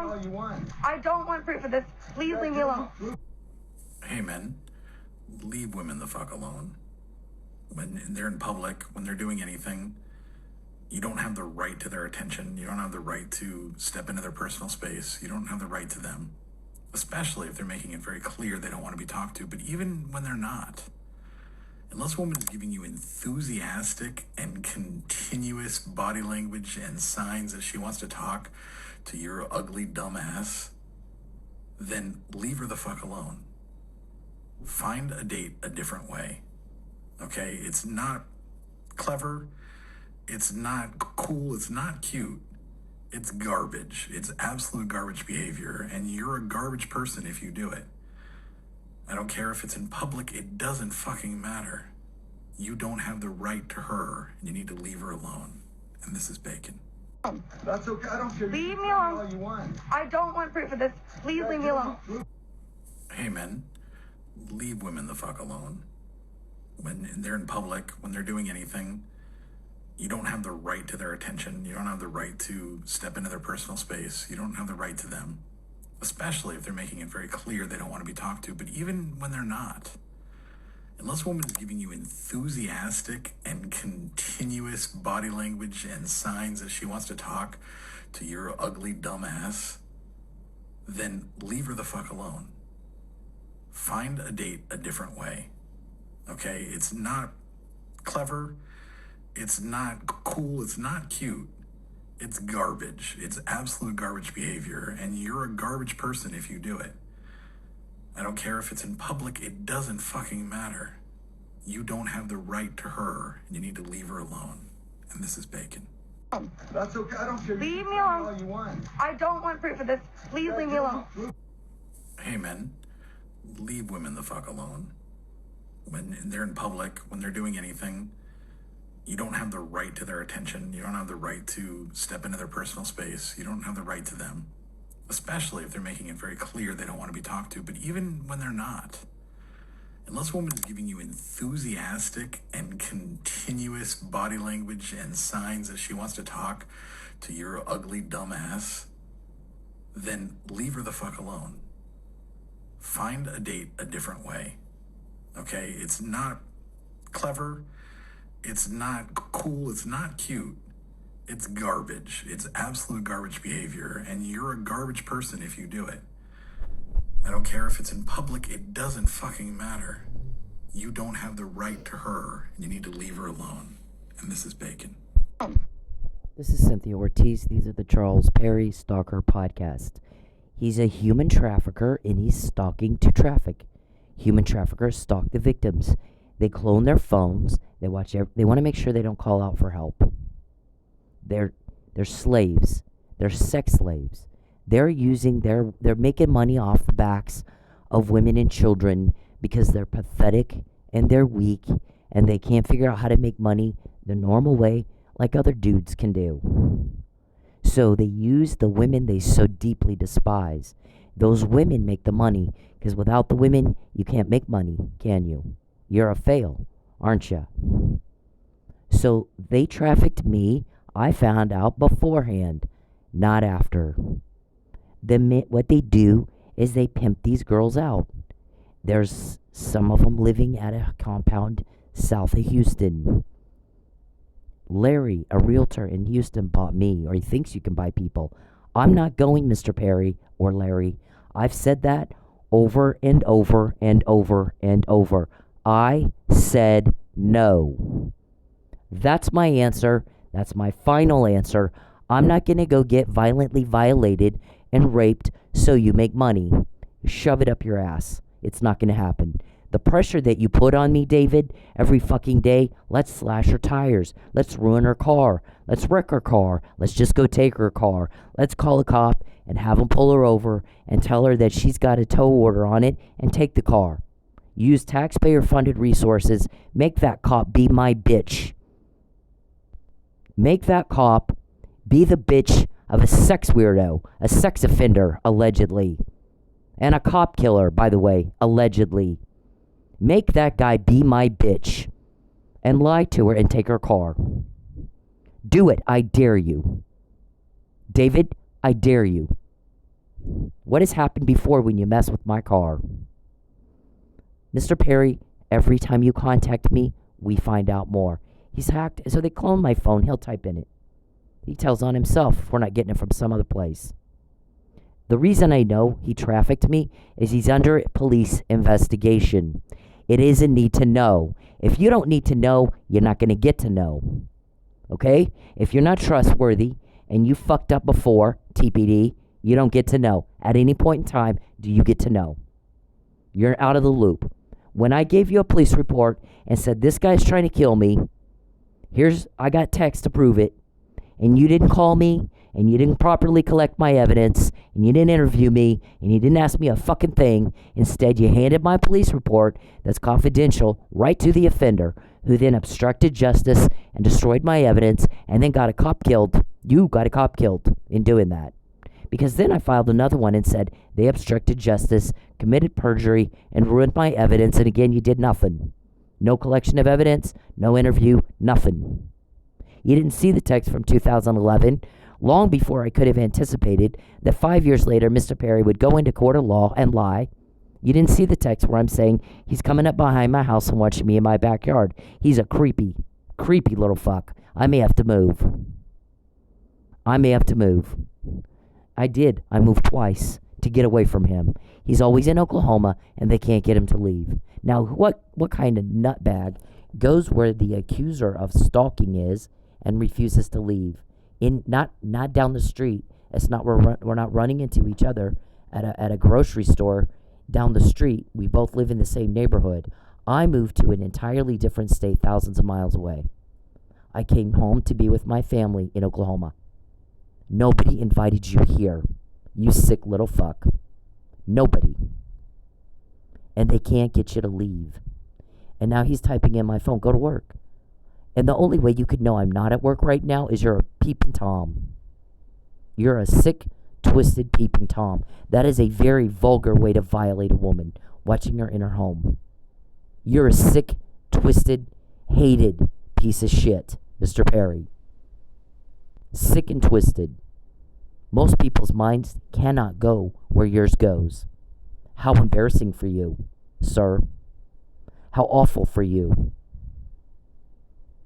all you want. I don't want proof of this. Please leave me alone. Hey men, leave women the fuck alone. When they're in public, when they're doing anything, you don't have the right to their attention. You don't have the right to step into their personal space. You don't have the right to them, especially if they're making it very clear they don't want to be talked to. But even when they're not, unless a woman is giving you enthusiastic and continuous body language and signs that she wants to talk to your ugly dumb ass, then leave her the fuck alone. Find a date a different way. Okay? It's not clever. It's not cool. It's not cute. It's garbage. It's absolute garbage behavior. And you're a garbage person if you do it. I don't care if it's in public. It doesn't fucking matter. You don't have the right to her. And you need to leave her alone. And this is Bacon. That's okay. I don't care. Leave me alone. All you want. I don't want proof of this. Please leave me alone. Hey men, leave women the fuck alone. When they're in public, when they're doing anything, you don't have the right to their attention. You don't have the right to step into their personal space. You don't have the right to them, especially if they're making it very clear they don't want to be talked to. But even when they're not, unless a woman is giving you enthusiastic and continuous body language and signs that she wants to talk to your ugly dumb ass, then leave her the fuck alone. Find a date a different way. Okay? It's not clever. It's not cool. It's not cute. It's garbage. It's absolute garbage behavior. And you're a garbage person if you do it. I don't care if it's in public. It doesn't fucking matter. You don't have the right to her. And you need to leave her alone. And this is Bacon. That's okay. I don't care. Leave me alone. All you want. I don't want proof of this. Please leave me alone. Hey men, leave women the fuck alone. When they're in public, when they're doing anything, you don't have the right to their attention. You don't have the right to step into their personal space. You don't have the right to them, especially if they're making it very clear they don't want to be talked to. But even when they're not, unless a woman is giving you enthusiastic and continuous body language and signs that she wants to talk to your ugly dumb ass, then leave her the fuck alone. Find a date a different way. Okay? It's not clever. It's not cool. It's not cute. It's garbage. It's absolute garbage behavior. And you're a garbage person if you do it. I don't care if it's in public. It doesn't fucking matter. You don't have the right to her. And you need to leave her alone. And this is Bacon. This is Cynthia Ortiz. These are the Charles Perry Stalker Podcast. He's a human trafficker and he's stalking to traffic. Human traffickers stalk the victims. They clone their phones. They watch. They want to make sure they don't call out for help. They're slaves. They're sex slaves. They're making money off the backs of women and children because they're pathetic and they're weak and they can't figure out how to make money the normal way like other dudes can do. So they use the women they so deeply despise. Those women make the money because without the women, you can't make money, can you? You're a fail, aren't you? So they trafficked me. I found out beforehand, not after. What they do is they pimp these girls out. There's some of them living at a compound south of Houston. Larry, a realtor in Houston, bought me, or he thinks you can buy people. I'm not going, Mr. Perry or Larry. I've said that over and over and over and over. I said no. That's my answer. That's my final answer. I'm not going to go get violently violated and raped so you make money. Shove it up your ass. It's not going to happen. The pressure that you put on me, David, every fucking day, let's slash her tires. Let's ruin her car. Let's wreck her car. Let's just go take her car. Let's call a cop and have him pull her over and tell her that she's got a tow order on it and take the car. Use taxpayer-funded resources. Make that cop be my bitch. Make that cop be the bitch of a sex weirdo, a sex offender, allegedly. And a cop killer, by the way, allegedly. Make that guy be my bitch and lie to her and take her car. Do it. I dare you. David, I dare you. What has happened before when you mess with my car? Mr. Perry, every time you contact me, we find out more. He's hacked, so they clone my phone. He'll type in it. He tells on himself if we're not getting it from some other place. The reason I know he trafficked me is he's under police investigation. It is a need to know. If you don't need to know, you're not going to get to know. Okay? If you're not trustworthy and you fucked up before, TPD, you don't get to know. At any point in time, do you get to know? You're out of the loop. When I gave you a police report and said, this guy's trying to kill me, I got text to prove it, and you didn't call me, and you didn't properly collect my evidence, and you didn't interview me, and you didn't ask me a fucking thing. Instead, you handed my police report that's confidential right to the offender, who then obstructed justice and destroyed my evidence, and then got a cop killed. You got a cop killed in doing that. Because then I filed another one and said they obstructed justice, committed perjury, and ruined my evidence, and again, you did nothing. No collection of evidence, no interview, nothing. You didn't see the text from 2011, long before I could have anticipated that 5 years later, Mr. Perry would go into court of law and lie. You didn't see the text where I'm saying he's coming up behind my house and watching me in my backyard. He's a creepy, creepy little fuck. I may have to move. I did. I moved twice to get away from him. He's always in Oklahoma, and they can't get him to leave. Now, what kind of nutbag goes where the accuser of stalking is and refuses to leave? Not down the street. It's not we're not running into each other at a grocery store down the street. We both live in the same neighborhood. I moved to an entirely different state, thousands of miles away. I came home to be with my family in Oklahoma. Nobody invited you here, you sick little fuck. Nobody. And they can't get you to leave. And now he's typing in my phone, go to work. And the only way you could know I'm not at work right now is you're a peeping Tom. You're a sick, twisted peeping Tom. That is a very vulgar way to violate a woman, watching her in her home. You're a sick, twisted, hated piece of shit, Mr. Perry. Sick and twisted. Most people's minds cannot go where yours goes. How embarrassing for you, sir. How awful for you.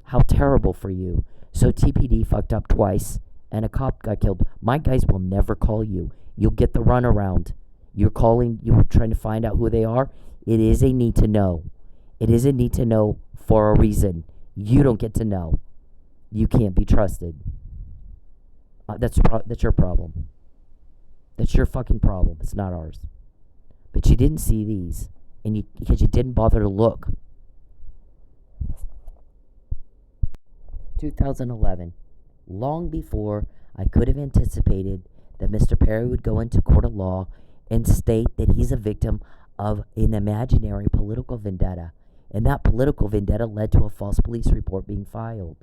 How terrible for you. So TPD fucked up twice, and a cop got killed. My guys will never call you. You'll get the runaround. You're trying to find out who they are. It is a need to know. It is a need to know for a reason. You don't get to know. You can't be trusted. That's your problem. That's your fucking problem. It's not ours. But you didn't see these, because you didn't bother to look. 2011, long before I could have anticipated that Mr. Perry would go into court of law and state that he's a victim of an imaginary political vendetta, and that political vendetta led to a false police report being filed.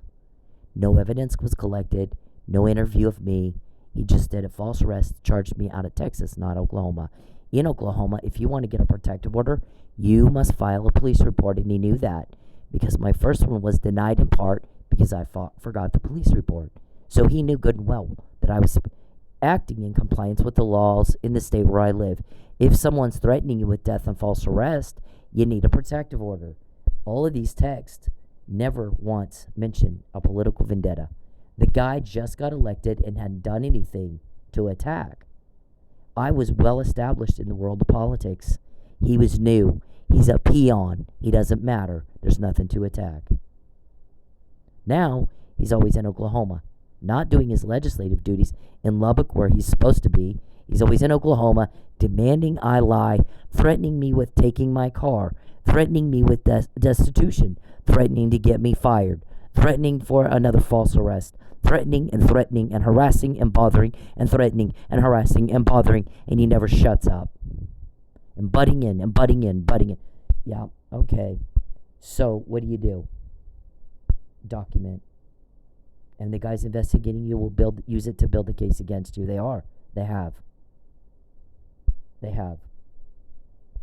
No evidence was collected, no interview of me. He just did a false arrest, charged me out of Texas, not Oklahoma. In Oklahoma, if you want to get a protective order, you must file a police report, and he knew that, because my first one was denied in part because I forgot the police report. So he knew good and well that I was acting in compliance with the laws in the state where I live. If someone's threatening you with death and false arrest, you need a protective order. All of these texts never once mention a political vendetta. The guy just got elected and hadn't done anything to attack. I was well established in the world of politics. He was new. He's a peon. He doesn't matter. There's nothing to attack. Now, he's always in Oklahoma, not doing his legislative duties in Lubbock where he's supposed to be. He's always in Oklahoma, demanding I lie, threatening me with taking my car, threatening me with destitution, threatening to get me fired, threatening for another false arrest, threatening and harassing and bothering and threatening and harassing and bothering, and he never shuts up. And butting in. Yeah, okay. So what do? Document. And the guys investigating you will use it to build a case against you. They have.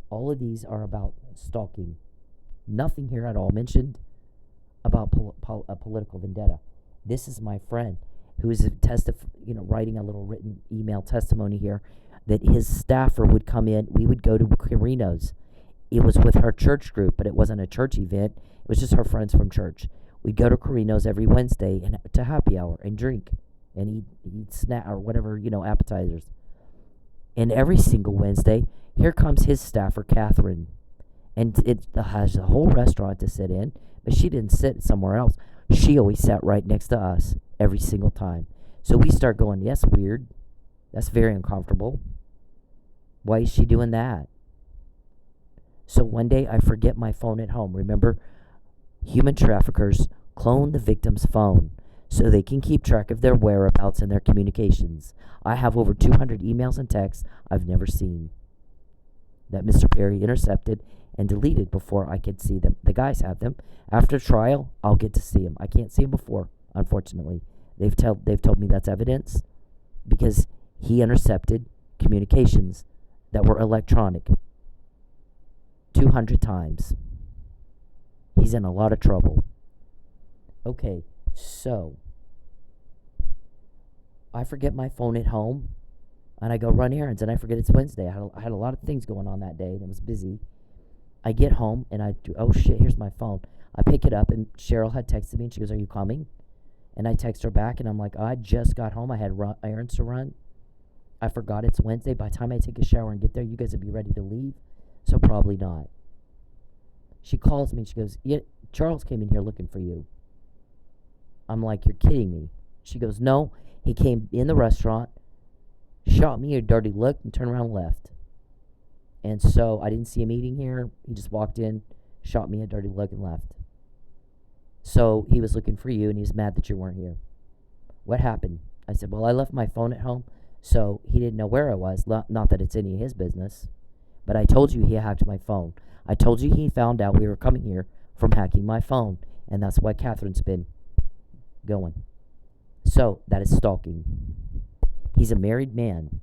All of these are about stalking. Nothing here at all mentioned about a political vendetta. This is my friend who is writing a little written email testimony here. that his staffer would come in. We would go to Carino's. It was with her church group, but it wasn't a church event. It was just her friends from church. We'd go to Carino's every Wednesday and to happy hour and drink and eat snack or whatever, appetizers. And every single Wednesday, here comes his staffer, Catherine. And it has a whole restaurant to sit in, but she didn't sit somewhere else. She always sat right next to us every single time. So we start going, yes, weird. That's very uncomfortable. Why is she doing that? So one day I forget my phone at home. Remember, human traffickers clone the victim's phone so they can keep track of their whereabouts and their communications. I have over 200 emails and texts I've never seen that Mr. Perry intercepted and deleted before I could see them. The guys have them. After trial, I'll get to see them. I can't see them before, unfortunately. They've told me that's evidence because he intercepted communications that were electronic 200 times. He's in a lot of trouble. Okay, so I forget my phone at home, and I go run errands, and I forget it's Wednesday. I had a lot of things going on that day, and it was busy. I get home, and I do, oh shit, here's my phone. I pick it up, and Cheryl had texted me, and she goes, are you coming? And I text her back, and I'm like, I just got home. I had errands to run. I forgot it's Wednesday. By the time I take a shower and get there, you guys will be ready to leave. So probably not. She calls me, and she goes, yeah, Charles came in here looking for you. I'm like, you're kidding me. She goes, no, he came in the restaurant, shot me a dirty look, and turned around and left. And so I didn't see him eating here. He just walked in, shot me a dirty look, and left. So he was looking for you, and he was mad that you weren't here. What happened? I said, well, I left my phone at home, so he didn't know where I was. Not that it's any of his business. But I told you he hacked my phone. I told you he found out we were coming here from hacking my phone. And that's why Catherine's been going. So that is stalking. He's a married man.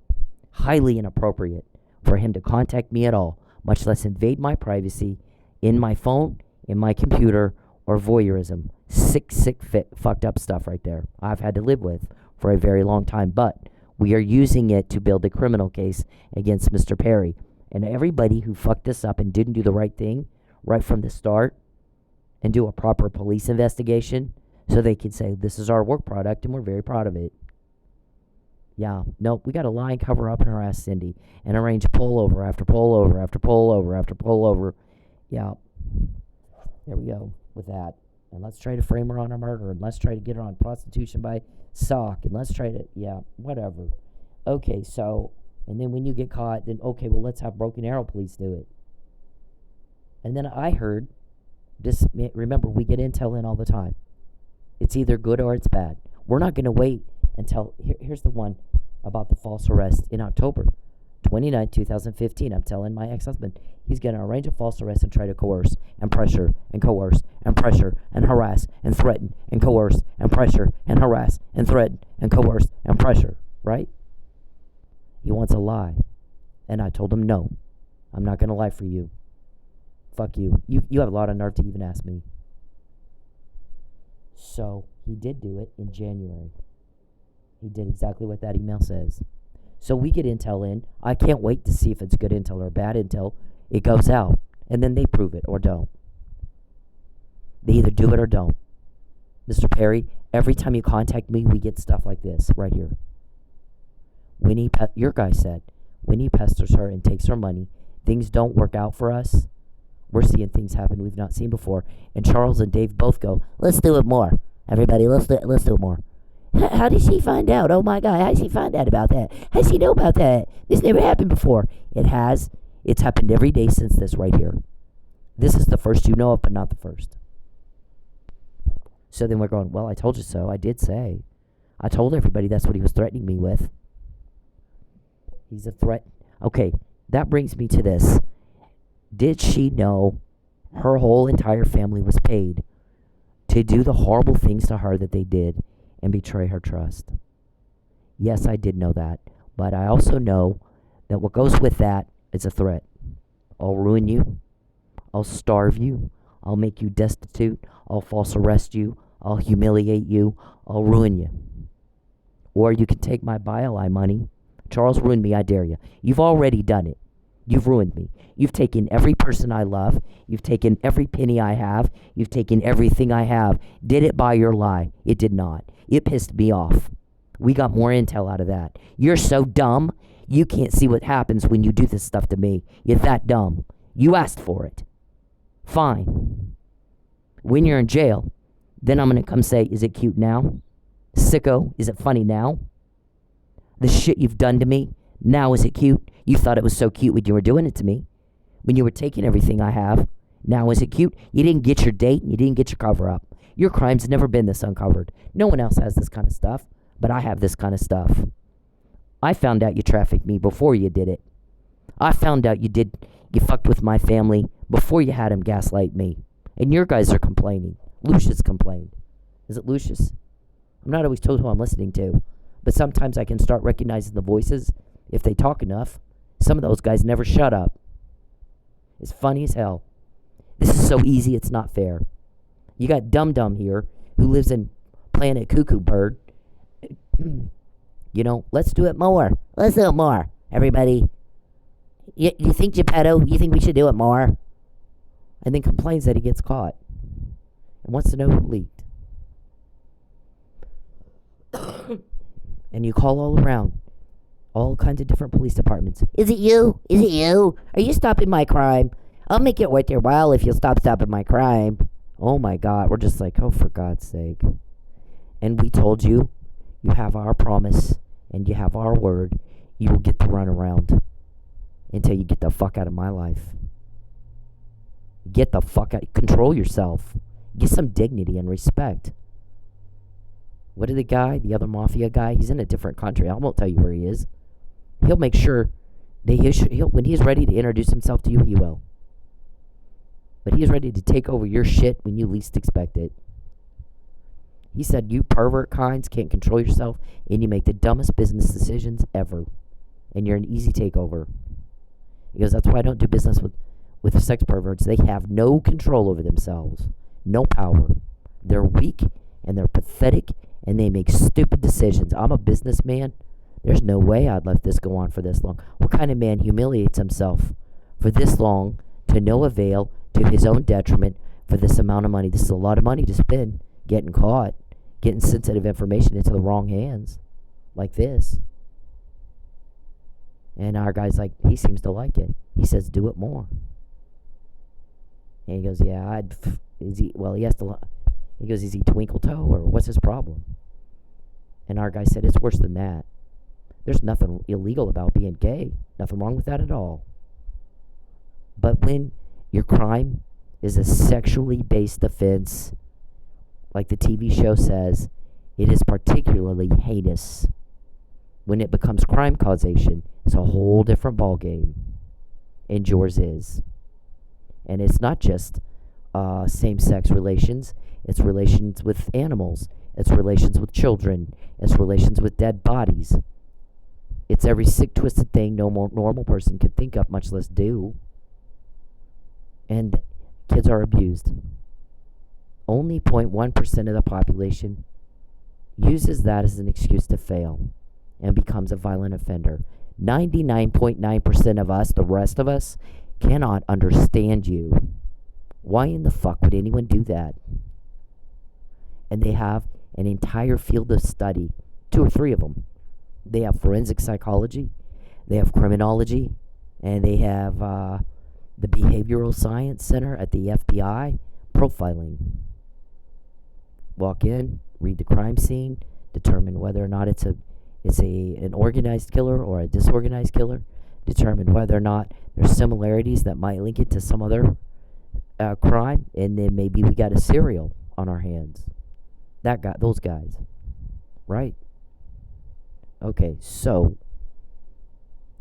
Highly inappropriate for him to contact me at all, much less invade my privacy in my phone, in my computer, or voyeurism. Sick, fucked up stuff right there I've had to live with for a very long time. But we are using it to build a criminal case against Mr. Perry. And everybody who fucked this up and didn't do the right thing right from the start and do a proper police investigation so they can say, this is our work product and we're very proud of it. Yeah, nope, we got to lie and cover up and harass Cyndi and arrange pullover after pullover after pullover after pullover. Yeah, there we go with that. And let's try to frame her on a murder, and let's try to get her on prostitution by sock, and let's try to, yeah, whatever. Okay, so, and then when you get caught, then, okay, well, let's have Broken Arrow police do it. And then I heard, this, remember, we get intel in all the time. It's either good or it's bad. We're not going to wait until, here's the one about the false arrest in October 29, 2015. I'm telling my ex-husband, he's going to arrange a false arrest and try to coerce and pressure and coerce and pressure and harass and threaten and coerce and pressure and harass and threaten and coerce and pressure, right? He wants a lie. And I told him, no, I'm not going to lie for you. Fuck you. You have a lot of nerve to even ask me. So he did do it in January. He did exactly what that email says. So we get intel in. I can't wait to see if it's good intel or bad intel. It goes out, and then they prove it or don't. They either do it or don't. Mr. Perry, every time you contact me, we get stuff like this right here. Your guy said, when he pesters her and takes her money, things don't work out for us. We're seeing things happen we've not seen before. And Charles and Dave both go, let's do it more. Everybody, let's do it more. How did she find out? Oh my God, how did she find out about that? How did she know about that? This never happened before. It has. It's happened every day since this right here. This is the first you know of, but not the first. So then we're going, well, I told you so. I did say. I told everybody that's what he was threatening me with. He's a threat. Okay, that brings me to this. Did she know her whole entire family was paid to do the horrible things to her that they did and betray her trust? Yes, I did know that. But I also know that what goes with that is a threat. I'll ruin you. I'll starve you. I'll make you destitute. I'll false arrest you. I'll humiliate you. I'll ruin you. Or you can take my BioLi money, Charles, ruin me, I dare you. You've already done it. You've ruined me. You've taken every person I love. You've taken every penny I have. You've taken everything I have. Did it by your lie? It did not. It pissed me off. We got more intel out of that. You're so dumb, you can't see what happens when you do this stuff to me. You're that dumb. You asked for it. Fine. When you're in jail, then I'm going to come say, is it cute now? Sicko, is it funny now? The shit you've done to me, now is it cute? You thought it was so cute when you were doing it to me. When you were taking everything I have, now is it cute? You didn't get your date and you didn't get your cover up. Your crime's never been this uncovered. No one else has this kind of stuff, but I have this kind of stuff. I found out you trafficked me before you did it. I found out you fucked with my family before you had him gaslight me. And your guys are complaining. Lucius complained. Is it Lucius? I'm not always told who I'm listening to, but sometimes I can start recognizing the voices if they talk enough. Some of those guys never shut up. It's funny as hell. This is so easy, it's not fair. You got Dum Dum here, who lives in Planet Cuckoo Bird. Let's do it more. Let's do it more, everybody. You think, Geppetto, you think we should do it more? And then complains that he gets caught and wants to know who leaked. And you call all around, all kinds of different police departments. Is it you? Is it you? Are you stopping my crime? I'll make it worth your while if you'll stop stopping my crime. Oh my God, we're just like, oh, for God's sake. And we told you, you have our promise and you have our word. You will get the runaround until you get the fuck out of my life. Get the fuck out. Control yourself. Get some dignity and respect. What did the other mafia guy, he's in a different country. I won't tell you where he is. He'll make sure that when he's ready to introduce himself to you, he will. But he's ready to take over your shit when you least expect it. He said, you pervert kinds can't control yourself and you make the dumbest business decisions ever. And you're an easy takeover. He goes, that's why I don't do business with sex perverts. They have no control over themselves. No power. They're weak and they're pathetic and they make stupid decisions. I'm a businessman. There's no way I'd let this go on for this long. What kind of man humiliates himself for this long to no avail, to his own detriment, for this amount of money? This is a lot of money to spend getting caught, getting sensitive information into the wrong hands like this. And our guy's like, he seems to like it. He says, do it more. And he goes, yeah, he goes, is he twinkle toe or what's his problem? And our guy said, it's worse than that. There's nothing illegal about being gay. Nothing wrong with that at all. But when your crime is a sexually based offense, like the TV show says, it is particularly heinous. When it becomes crime causation, it's a whole different ballgame. And yours is. And it's not just same-sex relations. It's relations with animals. It's relations with children. It's relations with dead bodies. It's every sick, twisted thing no more normal person could think of, much less do. And kids are abused. Only 0.1% of the population uses that as an excuse to fail and becomes a violent offender. 99.9% of us, the rest of us, cannot understand you. Why in the fuck would anyone do that? And they have an entire field of study, 2 or 3 of them. They have forensic psychology, they have criminology, and they have the Behavioral Science Center at the FBI, profiling. Walk in, read the crime scene, determine whether or not it's an organized killer or a disorganized killer, determine whether or not there's similarities that might link it to some other crime, and then maybe we got a serial on our hands. Those guys, right? Okay, so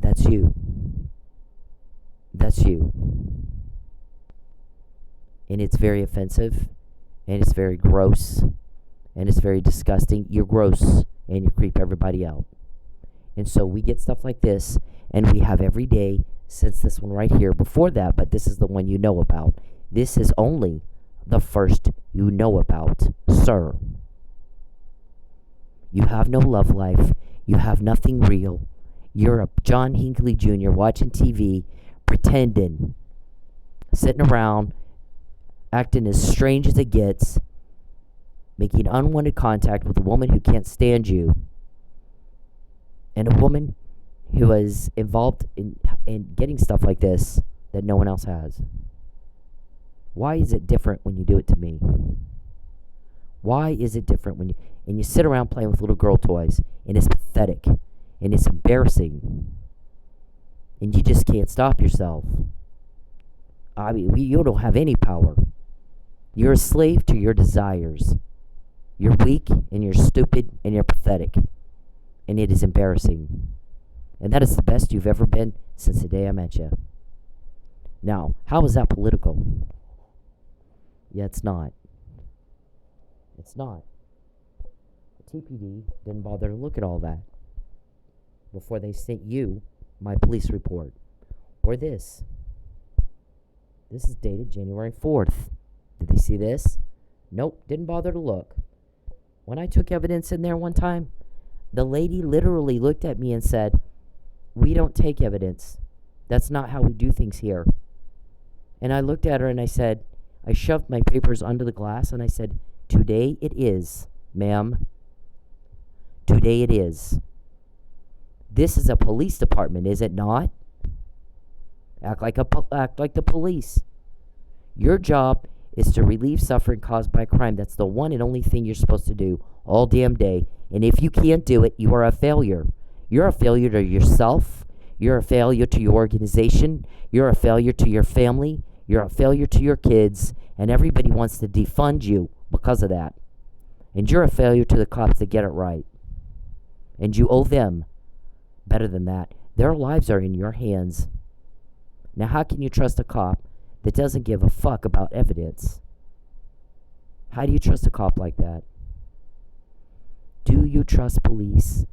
that's you. That's you. And it's very offensive, and it's very gross, and it's very disgusting. You're gross, and you creep everybody out. And so we get stuff like this, and we have every day since this one right here. Before that, but this is the one you know about. This is only the first you know about, sir. You have no love life. You have nothing real. You're a John Hinckley Jr. watching TV, pretending, sitting around, acting as strange as it gets, making unwanted contact with a woman who can't stand you, and a woman who is involved in getting stuff like this that no one else has. Why is it different when you do it to me? Why is it different when you sit around playing with little girl toys, and it's pathetic, and it's embarrassing, and you just can't stop yourself? I mean, you don't have any power. You're a slave to your desires. You're weak, and you're stupid, and you're pathetic, and it is embarrassing. And that is the best you've ever been since the day I met you. Now, how is that political? Yeah, it's not. It's not. The TPD didn't bother to look at all that before they sent you my police report. Or this. This is dated January 4th. Did they see this? Nope, didn't bother to look. When I took evidence in there one time, the lady literally looked at me and said, "We don't take evidence. That's not how we do things here." And I looked at her and I said, I shoved my papers under the glass and I said, "Today it is, ma'am. Today it is. This is a police department, is it not? Act like the police. Your job is to relieve suffering caused by crime. That's the one and only thing you're supposed to do all damn day. And if you can't do it, you are a failure. You're a failure to yourself. You're a failure to your organization. You're a failure to your family. You're a failure to your kids. And everybody wants to defund you because of that. And you're a failure to the cops that get it right. And you owe them better than that. Their lives are in your hands. Now, how can you trust a cop that doesn't give a fuck about evidence? How do you trust a cop like that? Do you trust police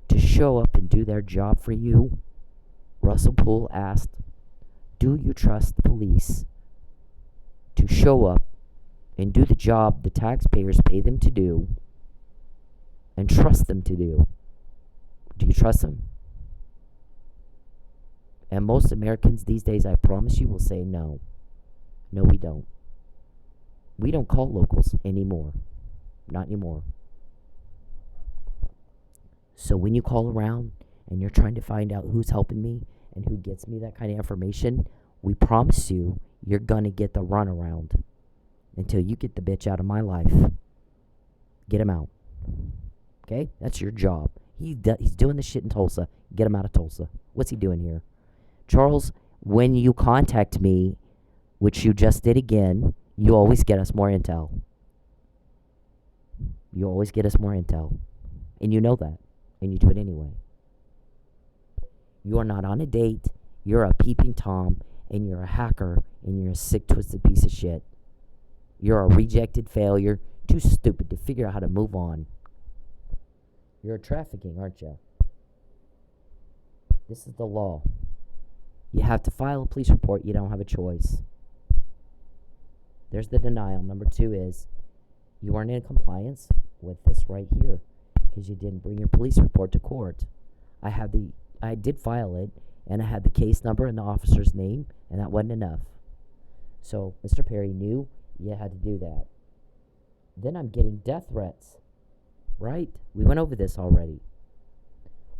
to show up and do their job for you? Russell Poole asked, do you trust the police to show up and do the job the taxpayers pay them to do and trust them to do? Do you trust them? And most Americans these days, I promise you, will say no. No, we don't. We don't call locals anymore. Not anymore. So when you call around and you're trying to find out who's helping me and who gets me that kind of information, we promise you, you're going to get the runaround until you get the bitch out of my life. Get him out. Okay? That's your job. He's doing the shit in Tulsa. Get him out of Tulsa. What's he doing here? Charles, when you contact me, which you just did again, you always get us more intel. You always get us more intel. And you know that. And you do it anyway. You are not on a date. You're a peeping Tom. And you're a hacker. And you're a sick, twisted piece of shit. You're a rejected failure. Too stupid to figure out how to move on. You're trafficking, aren't you? This is the law. You have to file a police report. You don't have a choice. There's the denial. Number 2 is you weren't in compliance with this right here because you didn't bring your police report to court. I did file it, and I had the case number and the officer's name, and that wasn't enough. So Mr. Perry knew you had to do that. Then I'm getting death threats. Right? We went over this already.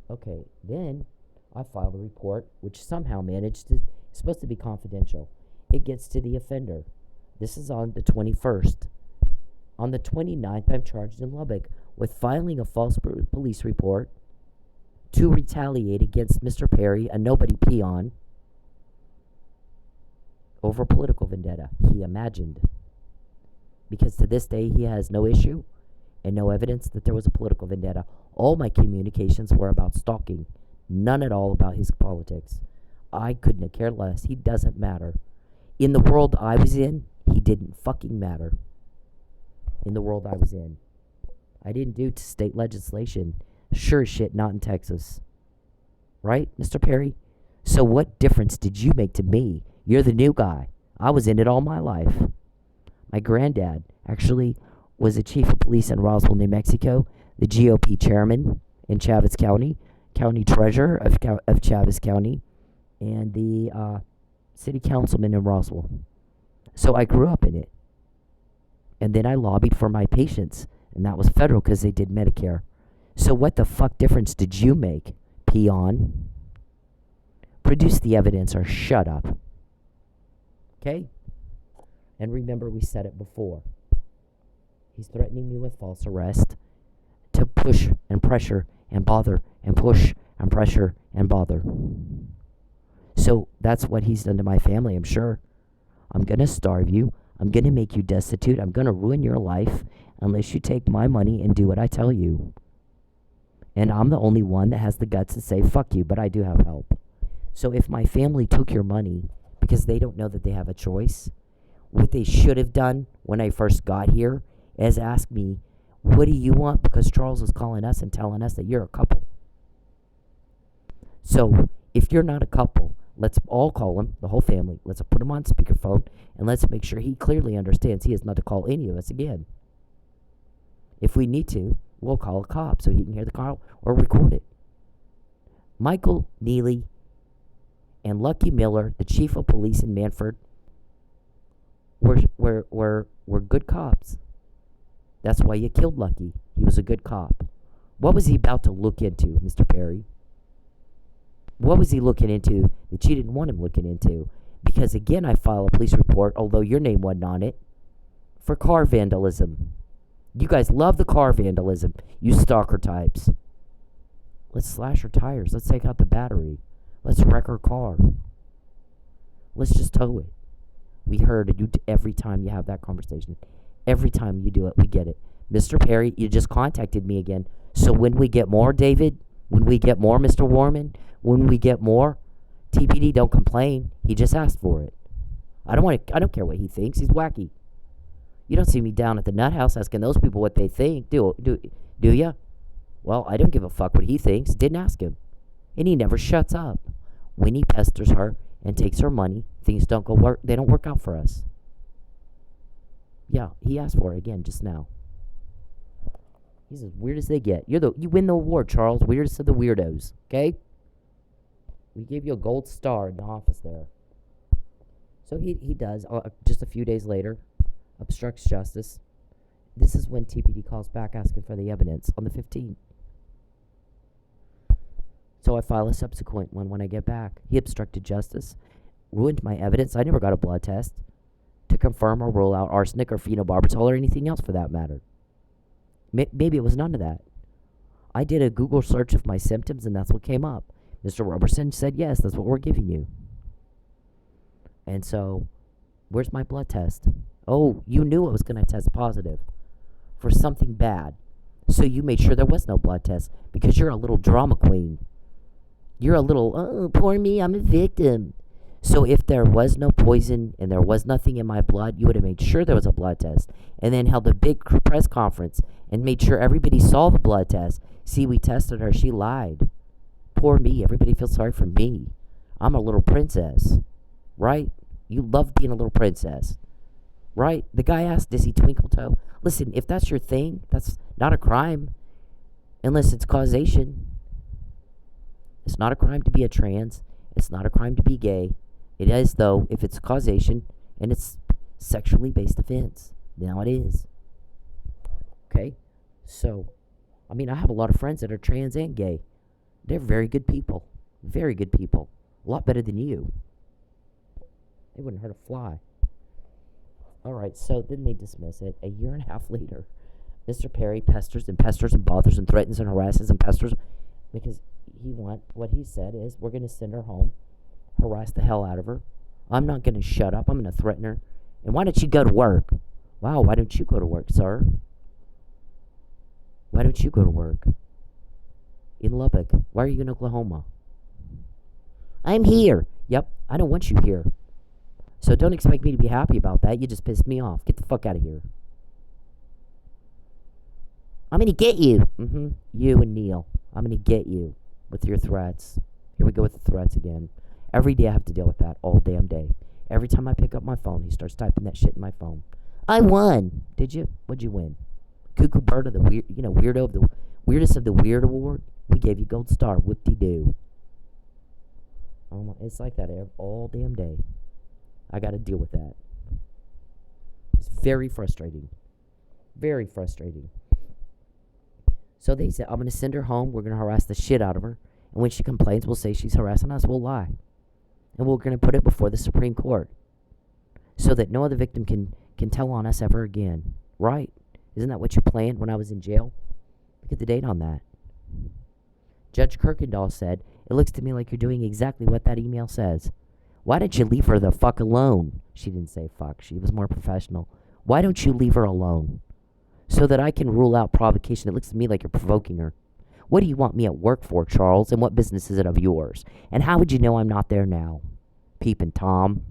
Okay, then I filed a report, which somehow managed to, it's supposed to be confidential. It gets to the offender. This is on the 21st. On the 29th, I'm charged in Lubbock with filing a false police report to retaliate against Mr. Perry, a nobody peon, over political vendetta he imagined. Because to this day, he has no issue and no evidence that there was a political vendetta. All my communications were about stalking. None at all about his politics. I couldn't have cared less. He doesn't matter. In the world I was in, he didn't fucking matter. In the world I was in. I didn't do state legislation. Sure as shit, not in Texas. Right, Mr. Perry? So what difference did you make to me? You're the new guy. I was in it all my life. My granddad actually was the chief of police in Roswell, New Mexico, the GOP chairman in Chavez County. county treasurer of Chaves County and the city councilman in Roswell. So I grew up in it. And then I lobbied for my patients, and that was federal because they did Medicare. So what the fuck difference did you make, peon? Produce the evidence or shut up. Okay? And remember, we said it before. He's threatening me with false arrest to push and pressure and bother and push and pressure and bother. So that's what he's done to my family, I'm sure. I'm going to starve you. I'm going to make you destitute. I'm going to ruin your life unless you take my money and do what I tell you. And I'm the only one that has the guts to say, fuck you, but I do have help. So if my family took your money because they don't know that they have a choice, what they should have done when I first got here is ask me, what do you want? Because Charles is calling us and telling us that you're a couple. So if you're not a couple, let's all call him, the whole family. Let's put him on speakerphone, and let's make sure he clearly understands he is not to call any of us again. If we need to, we'll call a cop so he can hear the call or record it. Michael Neely and Lucky Miller, the chief of police in Manford, were good cops. That's why you killed Lucky. He was a good cop. What was he about to look into, Mr. Perry? What was he looking into that you didn't want him looking into? Because again, I file a police report, although your name wasn't on it, for car vandalism. You guys love the car vandalism, you stalker types. Let's slash her tires. Let's take out the battery. Let's wreck her car. Let's just tow it. We heard it every time you have that conversation. Every time you do it, we get it. Mr. Perry, you just contacted me again. So when we get more, David, when we get more, Mr. Warman, when we get more, TPD don't complain. He just asked for it. I don't care what he thinks. He's wacky. You don't see me down at the nut house asking those people what they think, do ya? Well, I don't give a fuck what he thinks. Didn't ask him. And he never shuts up. When he pesters her and takes her money, things don't work out for us. Yeah, he asked for it again just now. He's as weird as they get. You win the award, Charles. Weirdest of the weirdos. Okay? We gave you a gold star in the office there. So he does. Just a few days later, obstructs justice. This is when TPD calls back asking for the evidence on the 15th. So I file a subsequent one when I get back. He obstructed justice, ruined my evidence. I never got a blood test to confirm or rule out arsenic or phenobarbital or anything else for that matter. Maybe it was none of that. I did a Google search of my symptoms, and that's what came up. Mr. Roberson said, yes, that's what we're giving you. And so, where's my blood test? Oh, you knew it was going to test positive for something bad. So you made sure there was no blood test because you're a little drama queen. You're a little, oh, poor me, I'm a victim. So if there was no poison and there was nothing in my blood, you would have made sure there was a blood test and then held a big press conference and made sure everybody saw the blood test. See, we tested her. She lied. Poor me. Everybody feels sorry for me. I'm a little princess, right? You love being a little princess, right? The guy asked, does he twinkle toe? Listen, if that's your thing, that's not a crime unless it's causation. It's not a crime to be a trans. It's not a crime to be gay. It is, though, if it's causation and it's sexually based offense. Now it is. Okay? So, I mean, I have a lot of friends that are trans and gay. They're very good people. Very good people. A lot better than you. They wouldn't hurt a fly. Alright, so then they dismiss it. A year and a half later, Mr. Perry pesters and bothers and threatens and harasses and pesters because what he said is, we're going to send her home, harass the hell out of her. I'm not going to shut up. I'm going to threaten her. And why don't you go to work? Wow, why don't you go to work, sir? Why don't you go to work? In Lubbock. Why are you in Oklahoma? I'm here. Yep, I don't want you here. So don't expect me to be happy about that. You just pissed me off. Get the fuck out of here. I'm going to get you. You and Neil. I'm going to get you with your threats. Here we go with the threats again. Every day I have to deal with that all damn day. Every time I pick up my phone, he starts typing that shit in my phone. I won. Did you? What'd you win? Cuckoo bird of the weirdo of the Weirdest of the Weird Award, we gave you gold star. Whoop-de-doo. It's like that all damn day. I got to deal with that. It's very frustrating. Very frustrating. So they said, I'm going to send her home. We're going to harass the shit out of her. And when she complains, we'll say she's harassing us. We'll lie. And we're going to put it before the Supreme Court. So that no other victim can tell on us ever again. Right? Isn't that what you planned when I was in jail? Look at the date on that. Judge Kirkendall said, it looks to me like you're doing exactly what that email says. Why didn't you leave her the fuck alone? She didn't say fuck. She was more professional. Why don't you leave her alone? So that I can rule out provocation. It looks to me like you're provoking her. What do you want me at work for, Charles? And what business is it of yours? And how would you know I'm not there now? Peepin' Tom.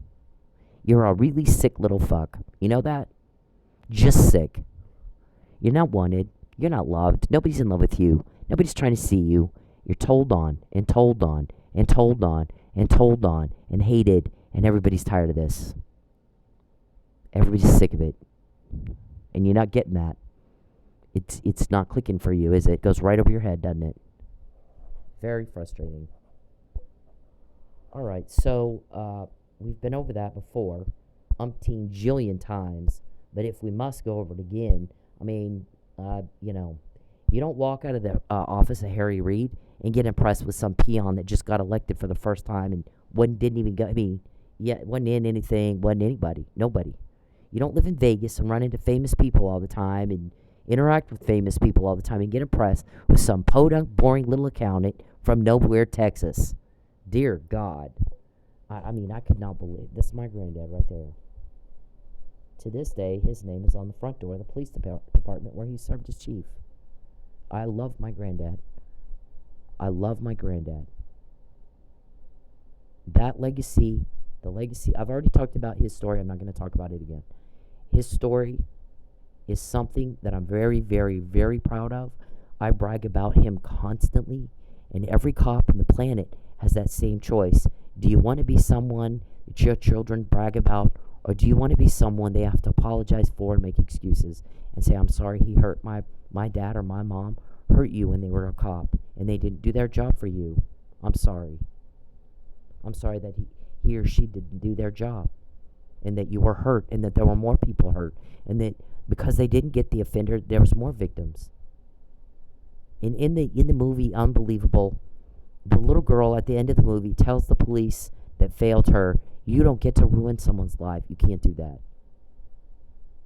You're a really sick little fuck. You know that? Just sick. You're not wanted. You're not loved. Nobody's in love with you. Nobody's trying to see you. You're told on and told on and told on and told on and hated, and everybody's tired of this. Everybody's sick of it. And you're not getting that. It's not clicking for you, is it? It goes right over your head, doesn't it? Very frustrating. All right, so we've been over that before, umpteen jillion times, but if we must go over it again, I mean, you don't walk out of the office of Harry Reid and get impressed with some peon that just got elected for the first time and wasn't in anything, wasn't anybody, nobody. You don't live in Vegas and run into famous people all the time and interact with famous people all the time and get impressed with some podunk, boring little accountant from nowhere, Texas. Dear God. I could not believe. This is my granddad right there. To this day, his name is on the front door of the police department where he served as chief. I love my granddad. I love my granddad. That legacy, I've already talked about his story. I'm not going to talk about it again. His story is something that I'm very, very, very proud of. I brag about him constantly, and every cop on the planet has that same choice. Do you want to be someone that your children brag about, or do you want to be someone they have to apologize for and make excuses and say, I'm sorry he hurt my dad or my mom hurt you when they were a cop and they didn't do their job for you. I'm sorry. I'm sorry that he or she didn't do their job and that you were hurt and that there were more people hurt and that because they didn't get the offender, there was more victims. And in the movie Unbelievable, the little girl at the end of the movie tells the police that failed her, you don't get to ruin someone's life. You can't do that.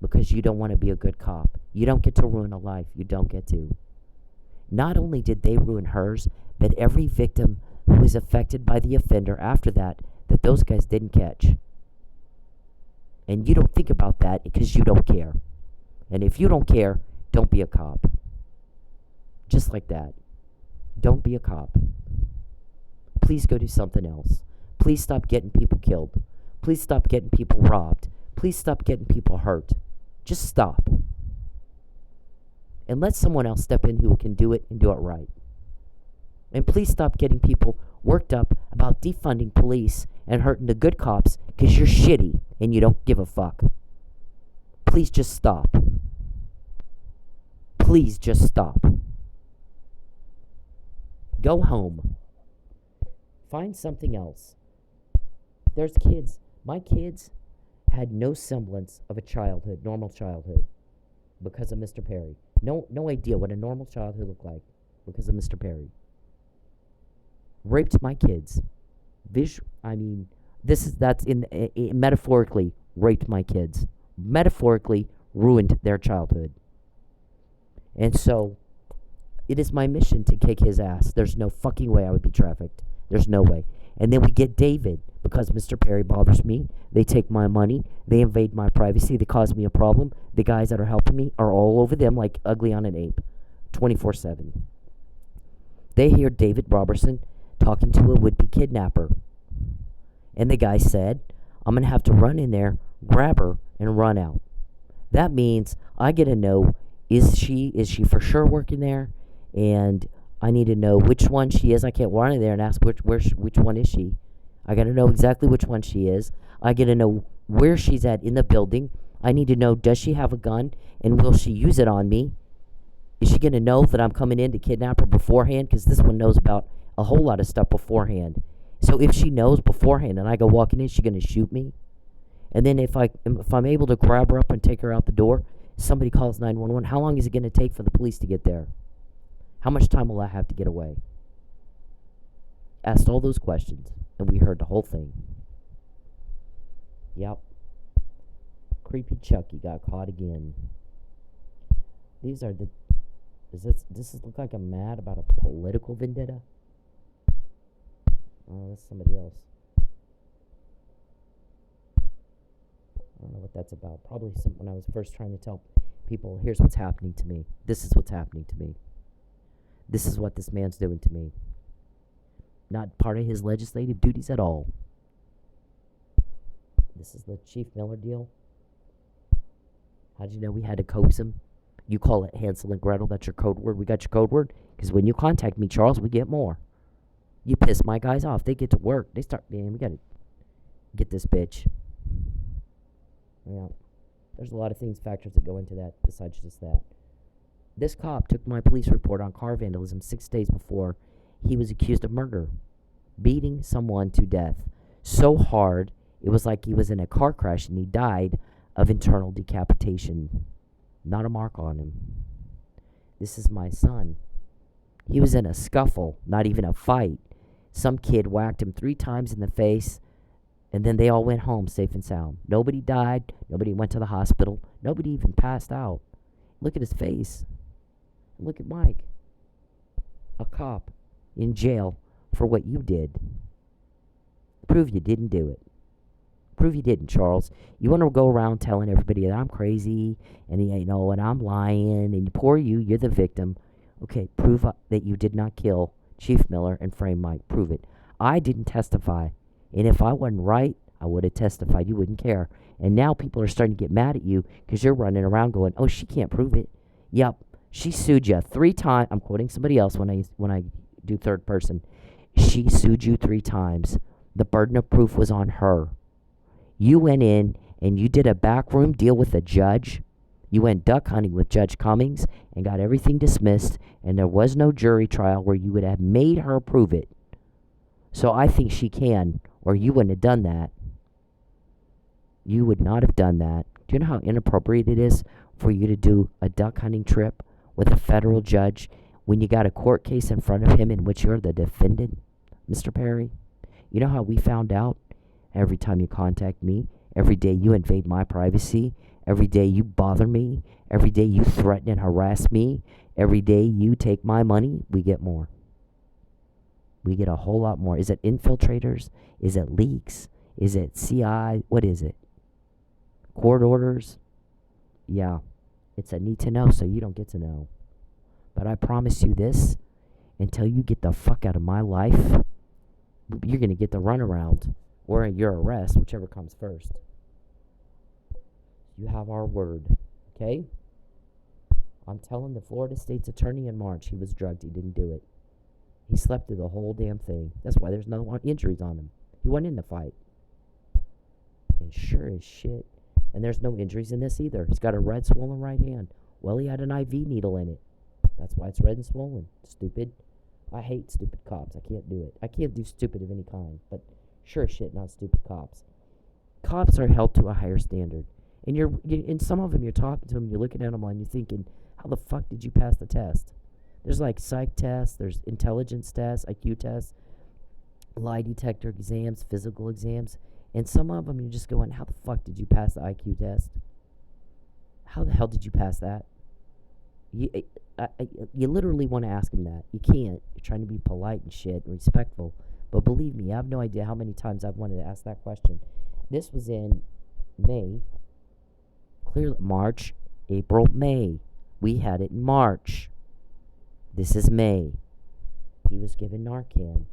Because you don't want to be a good cop. You don't get to ruin a life. You don't get to. Not only did they ruin hers, but every victim who was affected by the offender after that those guys didn't catch. And you don't think about that because you don't care. And if you don't care, don't be a cop. Just like that. Don't be a cop. Please go do something else. Please stop getting people killed. Please stop getting people robbed. Please stop getting people hurt. Just stop. And let someone else step in who can do it and do it right. And please stop getting people worked up about defunding police and hurting the good cops because you're shitty and you don't give a fuck. Please just stop. Please just stop. Go home. Find something else. There's kids. My kids had no semblance of a childhood, normal childhood, because of Mr. Perry. No idea what a normal childhood looked like because of Mr. Perry. Raped my kids. Metaphorically raped my kids. Metaphorically ruined their childhood. And so, it is my mission to kick his ass. There's no fucking way I would be trafficked. There's no way. And then we get David, because Mr. Perry bothers me. They take my money. They invade my privacy. They cause me a problem. The guys that are helping me are all over them like ugly on an ape, 24/7. They hear David Roberson talking to a would-be kidnapper. And the guy said, I'm going to have to run in there, grab her, and run out. That means I get to know, is she for sure working there? And I need to know which one she is. I can't run in there and ask which one is she. I got to know exactly which one she is. I got to know where she's at in the building. I need to know, does she have a gun? And will she use it on me? Is she going to know that I'm coming in to kidnap her beforehand? Because this one knows about a whole lot of stuff beforehand. So if she knows beforehand and I go walking in, she's going to shoot me? And then if I'm able to grab her up and take her out the door, somebody calls 911, how long is it going to take for the police to get there? How much time will I have to get away? Asked all those questions, and we heard the whole thing. Yep. Creepy Chucky got caught again. These are the... Does this look like I'm mad about a political vendetta? Oh, that's somebody else. I don't know what that's about. Probably when I was first trying to tell people, here's what's happening to me. This is what's happening to me. This is what this man's doing to me. Not part of his legislative duties at all. This is the Chief Miller deal. How'd you know we had to coax him? You call it Hansel and Gretel. That's your code word. We got your code word. Because when you contact me, Charles, we get more. You piss my guys off. They get to work. They start, man, we got to get this bitch. Yeah. There's a lot of factors that go into that besides just that. This cop took my police report on car vandalism 6 days before he was accused of murder. Beating someone to death so hard, it was like he was in a car crash and he died of internal decapitation. Not a mark on him. This is my son. He was in a scuffle, not even a fight. Some kid whacked him 3 times in the face, and then they all went home safe and sound. Nobody died. Nobody went to the hospital. Nobody even passed out. Look at his face. Look at Mike. A cop in jail for what you did. Prove you didn't do it. Prove you didn't, Charles. You want to go around telling everybody that I'm crazy and and I'm lying and poor you're the victim. Okay, prove that you did not kill Chief Miller and frame Mike. Prove it. I didn't testify. And if I wasn't right, I would have testified. You wouldn't care. And now people are starting to get mad at you because you're running around going, oh, she can't prove it. Yep, she sued you 3 times. I'm quoting somebody else when I do third person. She sued you 3 times. The burden of proof was on her. You went in and you did a backroom deal with a judge. You went duck hunting with Judge Cummings and got everything dismissed, and there was no jury trial where you would have made her prove it. So I think she can, or you wouldn't have done that. You would not have done that. Do you know how inappropriate it is for you to do a duck hunting trip with a federal judge when you got a court case in front of him in which you're the defendant, Mr. Perry? You know how we found out? Every time you contact me, every day you invade my privacy, every day you bother me, every day you threaten and harass me, every day you take my money, we get more. We get a whole lot more. Is it infiltrators? Is it leaks? Is it CI? What is it? Court orders? Yeah. It's a need to know, so you don't get to know. But I promise you this, until you get the fuck out of my life, you're going to get the runaround. Or your arrest, whichever comes first. You have our word, okay? I'm telling the Florida State's attorney in March he was drugged. He didn't do it. He slept through the whole damn thing. That's why there's no injuries on him. He wasn't in the fight. And sure as shit. And there's no injuries in this either. He's got a red swollen right hand. Well, he had an IV needle in it. That's why it's red and swollen. Stupid. I hate stupid cops. I can't do it. I can't do stupid of any kind, but sure shit, not stupid cops. Cops are held to a higher standard. And in some of them, you're talking to them, you're looking at them and you're thinking, how the fuck did you pass the test? There's like psych tests, there's intelligence tests, IQ tests, lie detector exams, physical exams. And some of them, you're just going, how the fuck did you pass the IQ test? How the hell did you pass that? You literally want to ask them that. You can't. You're trying to be polite and shit and respectful. But believe me, I have no idea how many times I've wanted to ask that question. This was in May. Clearly, March, April, May. We had it in March. This is May. He was given Narcan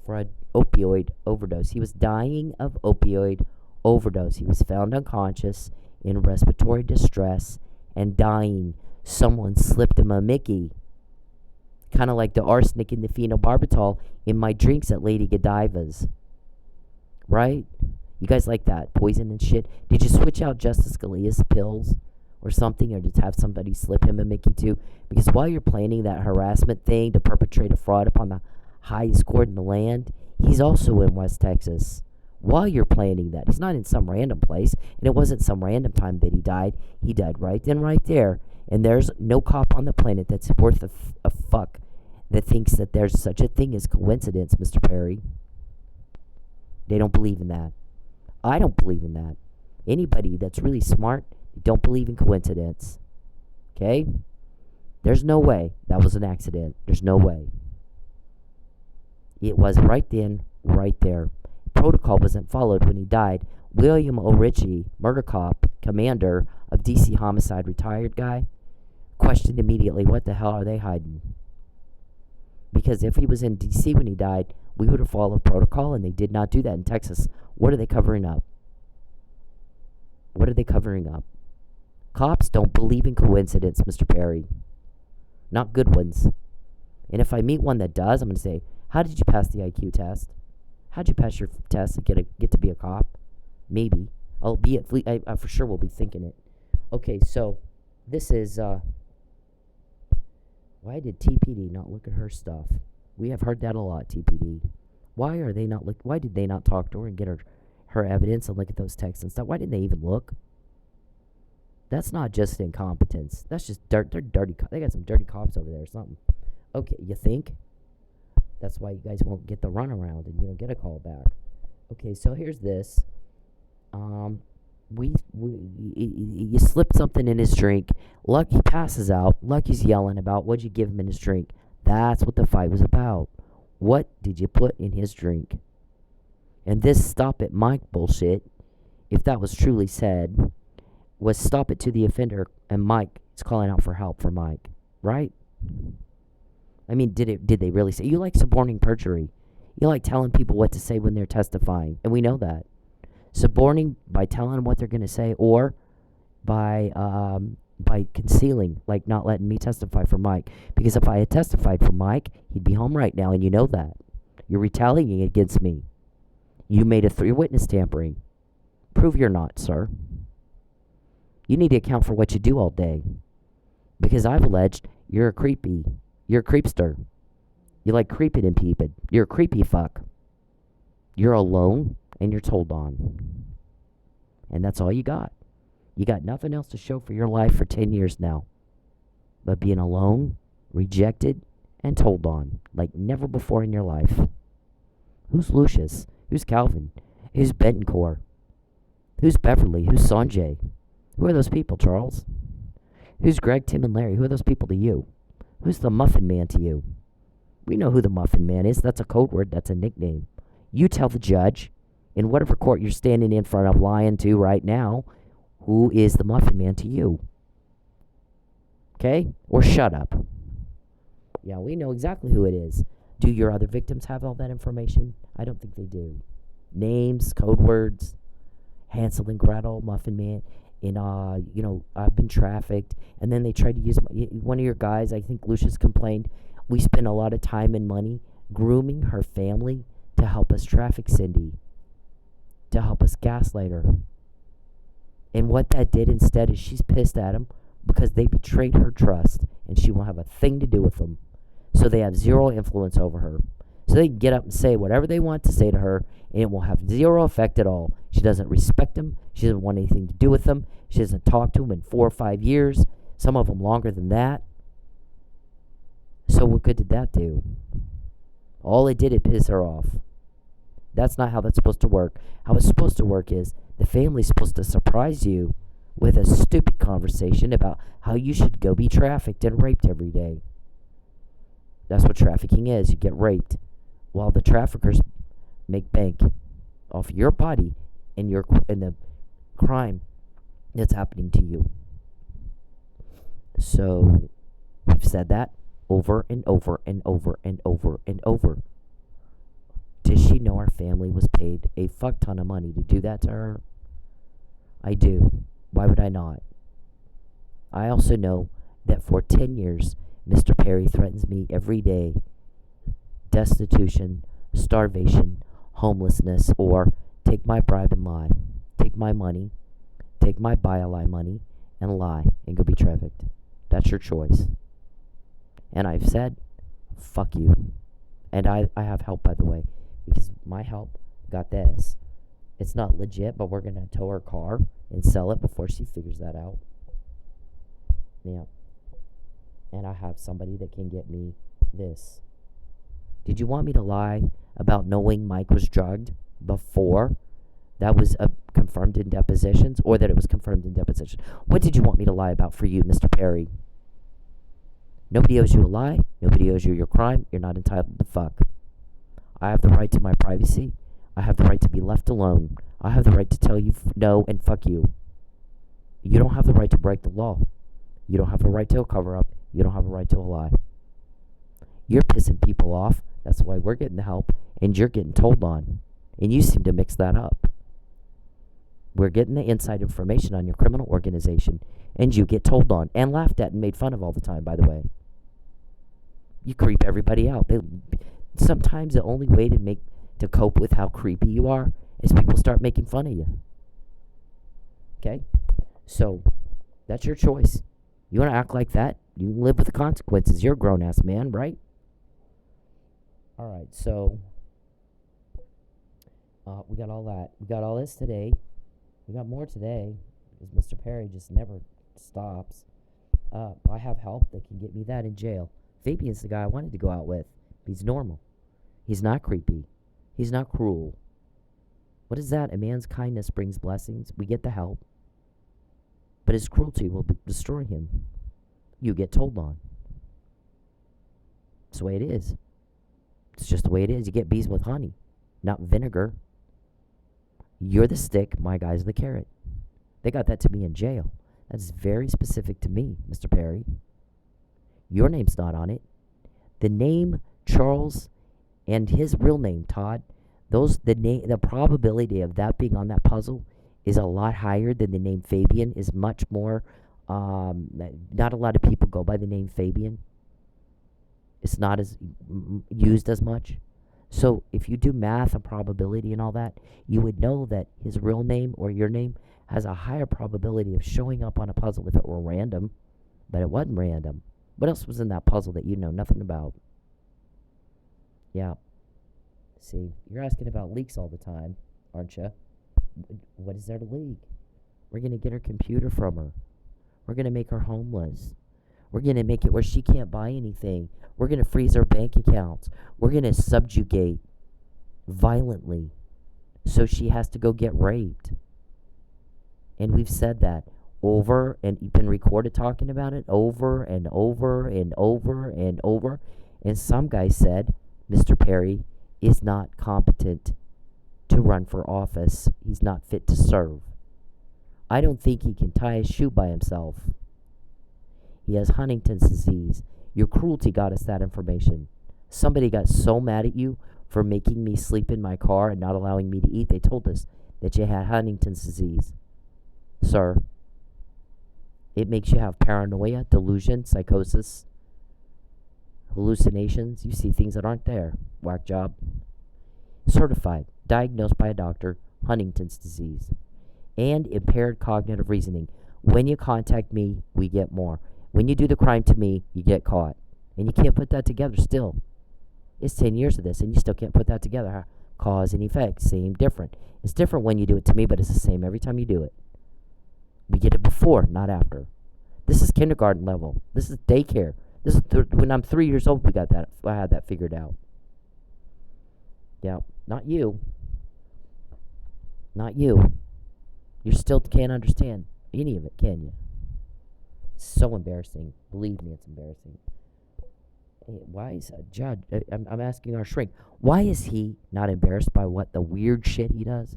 for an opioid overdose. He was dying of opioid overdose. He was found unconscious, in respiratory distress, and dying. Someone slipped him a Mickey. Kind of like the arsenic and the phenobarbital in my drinks at Lady Godiva's. Right? You guys like that poison and shit? Did you switch out Justice Scalia's pills? or something, or just have somebody slip him a Mickey too. Because while you're planning that harassment thing to perpetrate a fraud upon the highest court in the land, he's also in West Texas. While you're planning that, he's not in some random place, and it wasn't some random time that he died. He died right then, right there. And there's no cop on the planet that's worth a fuck that thinks that there's such a thing as coincidence, Mr. Perry. They don't believe in that. I don't believe in that. Anybody that's really smart don't believe in coincidence. Okay? There's no way that was an accident. There's no way. It was right then, right there. Protocol wasn't followed when he died. William O'Ritchie, murder cop, commander of DC homicide, retired guy, questioned immediately, what the hell are they hiding? Because if he was in DC when he died, we would have followed protocol, and they did not do that in Texas. What are they covering up? What are they covering up? Cops don't believe in coincidence, Mr. Perry. Not good ones. And if I meet one that does, I'm going to say, how did you pass the IQ test? How'd you pass your test to get to be a cop? Maybe. I for sure will be thinking it. Okay, so this is, why did TPD not look at her stuff? We have heard that a lot, TPD. Why did they not talk to her and get her evidence and look at those texts and stuff? Why didn't they even look? That's not just incompetence. That's just dirt. They're dirty. They got some dirty cops over there or something. Okay, you think? That's why you guys won't get the runaround and you don't get a call back. Okay, so here's this. You slipped something in his drink. Lucky passes out. Lucky's yelling about what'd you give him in his drink. That's what the fight was about. What did you put in his drink? And this stop it Mike bullshit, if that was truly said, was stop it to the offender, and Mike is calling out for help for Mike, right? I mean, did they really say? You like suborning perjury. You like telling people what to say when they're testifying, and we know that. Suborning by telling them what they're going to say, or by concealing, like not letting me testify for Mike. Because if I had testified for Mike, he'd be home right now, and you know that. You're retaliating against me. You made a 3-witness tampering. Prove you're not, sir. You need to account for what you do all day. Because I've alleged you're a creepster. You like creeping and peeping. You're a creepy fuck. You're alone, and you're told on. And that's all you got. You got nothing else to show for your life for 10 years now. But being alone, rejected, and told on. Like never before in your life. Who's Lucius? Who's Calvin? Who's Bentoncourt? Who's Beverly? Who's Sanjay? Who are those people, Charles? Who's Greg, Tim, and Larry? Who are those people to you? Who's the Muffin Man to you? We know who the Muffin Man is. That's a code word. That's a nickname. You tell the judge, in whatever court you're standing in front of lying to right now, who is the Muffin Man to you. Okay? Or shut up. Yeah, we know exactly who it is. Do your other victims have all that information? I don't think they do. Names, code words, Hansel and Gretel, Muffin Man. And, I've been trafficked. And then they tried to use one of your guys, I think Lucius complained, we spent a lot of time and money grooming her family to help us traffic Cyndi, to help us gaslight her. And what that did instead is she's pissed at him because they betrayed her trust, and she won't have a thing to do with them. So they have zero influence over her. So they can get up and say whatever they want to say to her, and it will have zero effect at all. She doesn't respect him. She doesn't want anything to do with him. She doesn't talk to him in 4 or 5 years. Some of them longer than that. So what good did that do? All it did, it piss her off. That's not how that's supposed to work. How it's supposed to work is the family's supposed to surprise you with a stupid conversation about how you should go be trafficked and raped every day. That's what trafficking is. You get raped while the traffickers make bank off your body and the crime that's happening to you. So we've said that over and over and over and over and over. Does she know our family was paid a fuck ton of money to do that to her? I do. Why would I not? I also know that for 10 years, Mr. Perry threatens me every day. Destitution, starvation, homelessness, or take my bribe and lie. Take my money, take my buy-a-lie money, and lie and go be trafficked. That's your choice. And I've said, fuck you. And I have help, by the way, because my help got this. It's not legit, but we're going to tow her car and sell it before she figures that out. Yeah. And I have somebody that can get me this. Did you want me to lie about knowing Mike was drugged before that was confirmed in depositions, or that it was confirmed in depositions? What did you want me to lie about for you, Mr. Perry? Nobody owes you a lie. Nobody owes you your crime. You're not entitled to fuck. I have the right to my privacy. I have the right to be left alone. I have the right to tell you no and fuck you. You don't have the right to break the law. You don't have a right to a cover-up. You don't have a right to a lie. You're pissing people off. That's why we're getting the help, and you're getting told on. And you seem to mix that up. We're getting the inside information on your criminal organization, and you get told on and laughed at and made fun of all the time, by the way. You creep everybody out. Sometimes the only way to cope with how creepy you are is people start making fun of you. Okay? So, that's your choice. You want to act like that? You live with the consequences. You're a grown-ass man, right? All right, so we got all that. We got all this today. We got more today because Mr. Perry just never stops. I have help that can get me that in jail. Fabian's the guy I wanted to go out with. He's normal. He's not creepy. He's not cruel. What is that? A man's kindness brings blessings. We get the help. But his cruelty will destroy him. You get told on. It's the way it is. It's just the way it is. You get bees with honey, not vinegar. You're the stick, my guy's the carrot. They got that to me in jail. That's very specific to me, Mr. Perry. Your name's not on it. The name Charles and his real name, Todd, the probability of that being on that puzzle is a lot higher than the name Fabian. Is much more. Not a lot of people go by the name Fabian. It's not as used as much. So if you do math and probability and all that, you would know that his real name or your name has a higher probability of showing up on a puzzle if it were random. But it wasn't random. What else was in that puzzle that you know nothing about? Yeah. See, you're asking about leaks all the time, aren't you? What is there to leak? We're going to get her computer from her. We're going to make her homeless. We're going to make it where she can't buy anything. We're going to freeze her bank accounts. We're going to subjugate violently so she has to go get raped. And we've said that over, and you've been recorded talking about it over and over and over and over. And some guy said, Mr. Perry is not competent to run for office. He's not fit to serve. I don't think he can tie his shoe by himself. He has Huntington's disease. Your cruelty got us that information. Somebody got so mad at you for making me sleep in my car and not allowing me to eat. They told us that you had Huntington's disease. Sir, it makes you have paranoia, delusion, psychosis, hallucinations. You see things that aren't there. Whack job. Certified, diagnosed by a doctor, Huntington's disease, and impaired cognitive reasoning. When you contact me, we get more. When you do the crime to me, you get caught. And you can't put that together still. It's 10 years of this, and you still can't put that together. Huh? Cause and effect, same, different. It's different when you do it to me, but it's the same every time you do it. We get it before, not after. This is kindergarten level. This is daycare. This is when I'm 3 years old, I had that figured out. Yeah, not you. Not you. You still can't understand any of it, can you? It's so embarrassing. Believe me, it's embarrassing. Hey, why is a judge? I'm asking our shrink. Why is he not embarrassed by what the weird shit he does?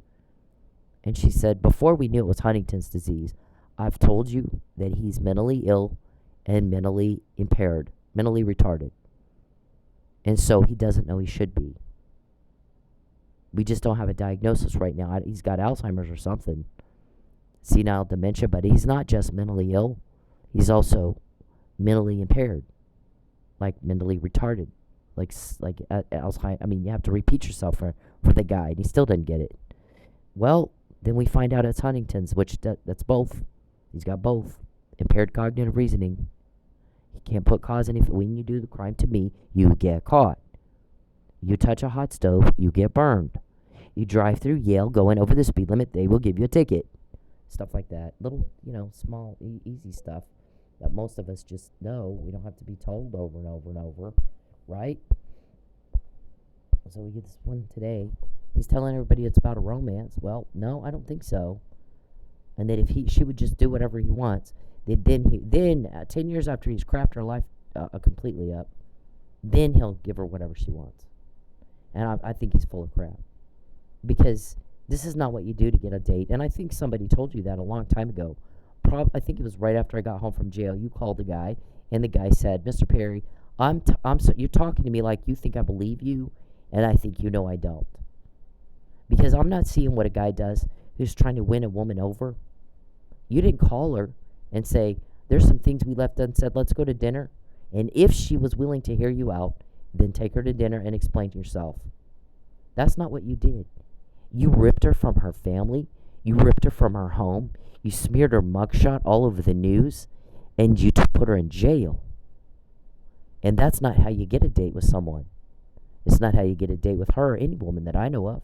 And she said, before we knew it was Huntington's disease, I've told you that he's mentally ill and mentally impaired, mentally retarded. And so he doesn't know he should be. We just don't have a diagnosis right now. He's got Alzheimer's or something. Senile dementia, but he's not just mentally ill. He's also mentally impaired. Like mentally retarded. Like Alzheimer's. I mean, you have to repeat yourself for the guy, and he still didn't get it. Well, then we find out it's Huntington's, which that's both. He's got both. impaired cognitive reasoning. You can't put cause and effect. When you do the crime to me, you get caught. You touch a hot stove, you get burned. You drive through Yale going over the speed limit, they will give you a ticket. Stuff like that. Little, small, easy stuff that most of us just know. We don't have to be told over and over and over, right? So we get this one today. He's telling everybody it's about a romance. Well, no, I don't think so. And that if she would just do whatever he wants, then 10 years after he's crapped her life completely up, then he'll give her whatever she wants. And I think he's full of crap. Because this is not what you do to get a date. And I think somebody told you that a long time ago. I think it was right after I got home from jail. You called the guy, and the guy said, Mr. Perry, you're talking to me like you think I believe you, and I think you know I don't. Because I'm not seeing what a guy does who's trying to win a woman over. You didn't call her and say, there's some things we left unsaid, let's go to dinner. And if she was willing to hear you out, then take her to dinner and explain to yourself. That's not what you did. You ripped her from her family. You ripped her from her home. You smeared her mugshot all over the news. And you put her in jail. And that's not how you get a date with someone. It's not how you get a date with her or any woman that I know of.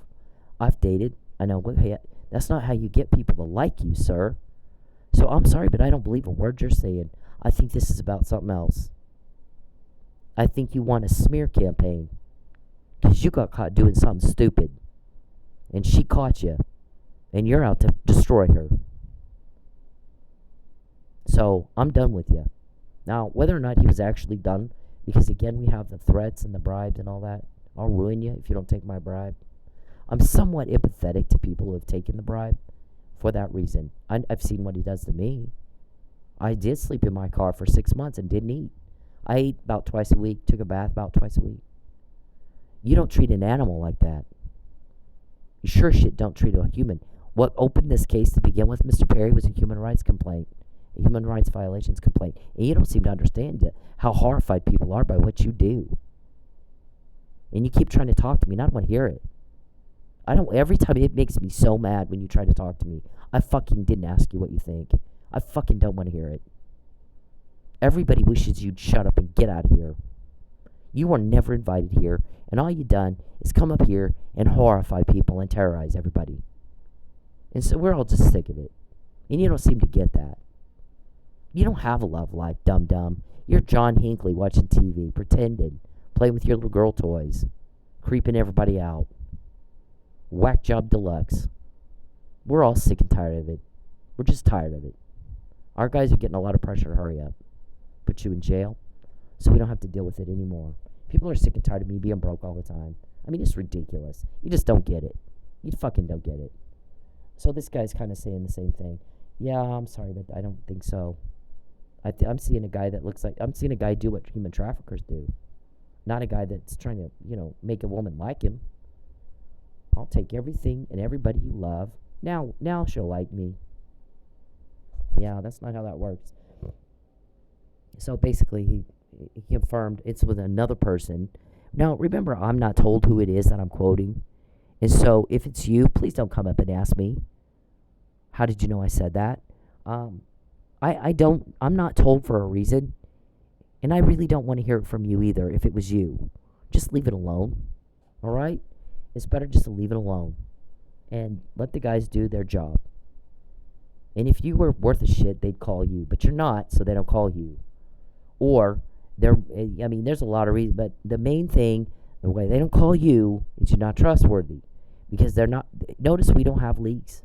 I've dated. I know. Hey, that's not how you get people to like you, sir. So I'm sorry, but I don't believe a word you're saying. I think this is about something else. I think you want a smear campaign. Because you got caught doing something stupid. And she caught you. And you're out to destroy her. So, I'm done with you. Now, whether or not he was actually done, because again, we have the threats and the bribes and all that. I'll ruin you if you don't take my bribe. I'm somewhat empathetic to people who have taken the bribe for that reason. I've seen what he does to me. I did sleep in my car for 6 months and didn't eat. I ate about twice a week, took a bath about twice a week. You don't treat an animal like that. You sure shit don't treat a human. What opened this case to begin with, Mr. Perry, was a human rights complaint. A human rights violations complaint. And you don't seem to understand yet how horrified people are by what you do. And you keep trying to talk to me, and I don't want to hear it. Every time it makes me so mad when you try to talk to me. I fucking didn't ask you what you think. I fucking don't want to hear it. Everybody wishes you'd shut up and get out of here. You were never invited here, and all you done is come up here and horrify people and terrorize everybody. And so we're all just sick of it. And you don't seem to get that. You don't have a love life, dum-dum. You're John Hinckley watching TV, pretending, playing with your little girl toys, creeping everybody out. Whack job deluxe. We're all sick and tired of it. We're just tired of it. Our guys are getting a lot of pressure to hurry up. Put you in jail so we don't have to deal with it anymore. People are sick and tired of me being broke all the time. I mean, it's ridiculous. You just don't get it. You fucking don't get it. So this guy's kind of saying the same thing. Yeah, I'm sorry, but I don't think so. I'm seeing a guy that looks like... I'm seeing a guy do what human traffickers do. Not a guy that's trying to, make a woman like him. I'll take everything and everybody you love. Now she'll like me. Yeah, that's not how that works. So basically, he confirmed it's with another person. Now, remember, I'm not told who it is that I'm quoting. And so, if it's you, please don't come up and ask me. How did you know I said that? I'm not told for a reason. And I really don't want to hear it from you either if it was you. Just leave it alone. All right? It's better just to leave it alone. And let the guys do their job. And if you were worth a shit, they'd call you. But you're not, so they don't call you. Or, there's a lot of reasons. But the main thing, the way they don't call you, is you're not trustworthy. Because they're not... Notice we don't have leaks.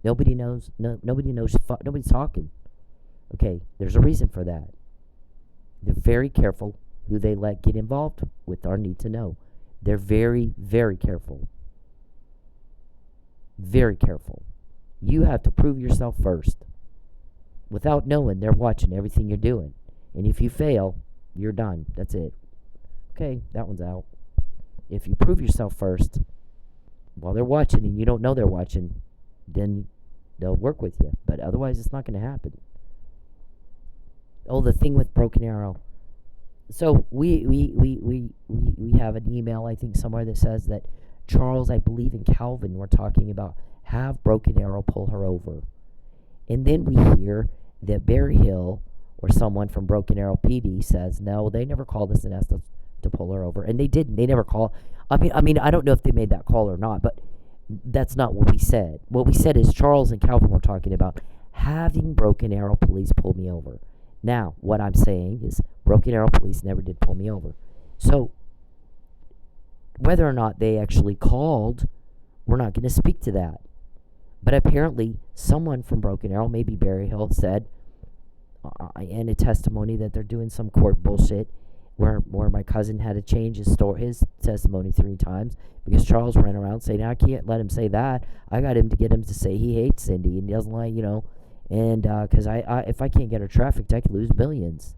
Nobody knows. Nobody knows. Nobody's talking. Okay, there's a reason for that. They're very careful who they let get involved with our need to know. They're very, very careful. Very careful. You have to prove yourself first. Without knowing, they're watching everything you're doing. And if you fail, you're done. That's it. Okay, that one's out. If you prove yourself first, while they're watching and you don't know they're watching, then they'll work with you. But otherwise, it's not going to happen. Oh, the thing with Broken Arrow. So we have an email, I think, somewhere that says that Charles, I believe, and Calvin were talking about have Broken Arrow pull her over. And then we hear that Berry Hill or someone from Broken Arrow PD says, no, they never called us and asked us to pull her over. And they didn't. They never called. I mean, I don't know if they made that call or not, but that's not what we said. What we said is Charles and Calvin were talking about having Broken Arrow police pull me over. Now, what I'm saying is Broken Arrow police never did pull me over. So, whether or not they actually called, we're not going to speak to that. But apparently, someone from Broken Arrow, maybe Berry Hill, said in a testimony that they're doing some court bullshit where my cousin had to change his testimony 3 times because Charles ran around saying, I can't let him say that. I got him to get him to say he hates Cyndi and he doesn't like, and because if I can't get her trafficked, I could lose millions.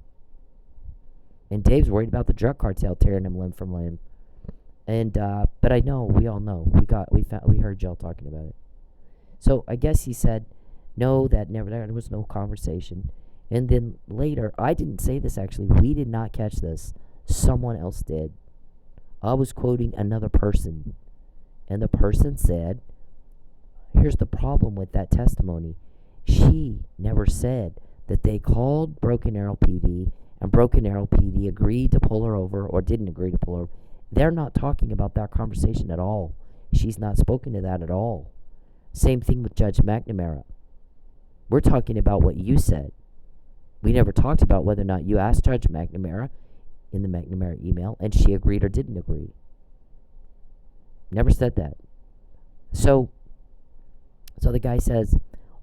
And Dave's worried about the drug cartel tearing him limb from limb. And but I know, we all know, we heard y'all talking about it. So I guess he said, no, there was no conversation. And then later, I didn't say this actually, we did not catch this. Someone else did. I was quoting another person. And the person said, here's the problem with that testimony. She never said that they called Broken Arrow PD and Broken Arrow PD agreed to pull her over or didn't agree to pull her over. They're not talking about that conversation at all. She's not spoken to that at all. Same thing with Judge McNamara. We're talking about what you said. We never talked about whether or not you asked Judge McNamara in the McNamara email and she agreed or didn't agree. Never said that. So the guy says,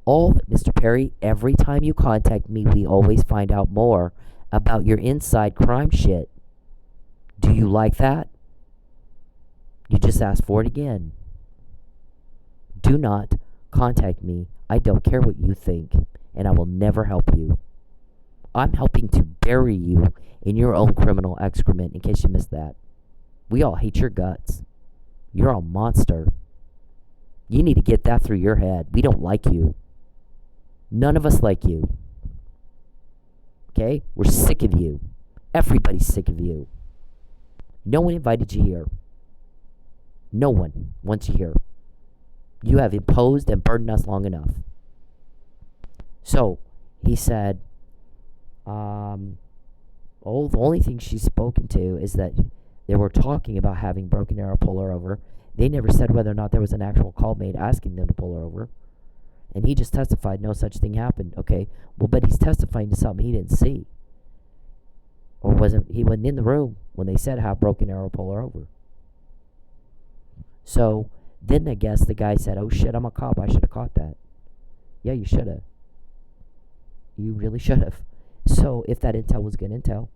Mr. Perry, every time you contact me, we always find out more about your inside crime shit. Do you like that? You just asked for it again. Do not contact me. I don't care what you think, and I will never help you. I'm helping to bury you in your own criminal excrement, in case you missed that. We all hate your guts. You're a monster. You need to get that through your head. We don't like you. None of us like you. Okay? We're sick of you. Everybody's sick of you. No one invited you here. No one wants you here. You have imposed and burdened us long enough. So, he said, the only thing she's spoken to is that they were talking about having Broken Arrow pull her over. They never said whether or not there was an actual call made asking them to pull her over. And he just testified no such thing happened. Okay, well, but he's testifying to something he didn't see. Or he wasn't in the room when they said have Broken Arrow pull her over. So then I guess the guy said, oh shit, I'm a cop. I should have caught that. Yeah, you should have. You really should have. So if that intel was good intel.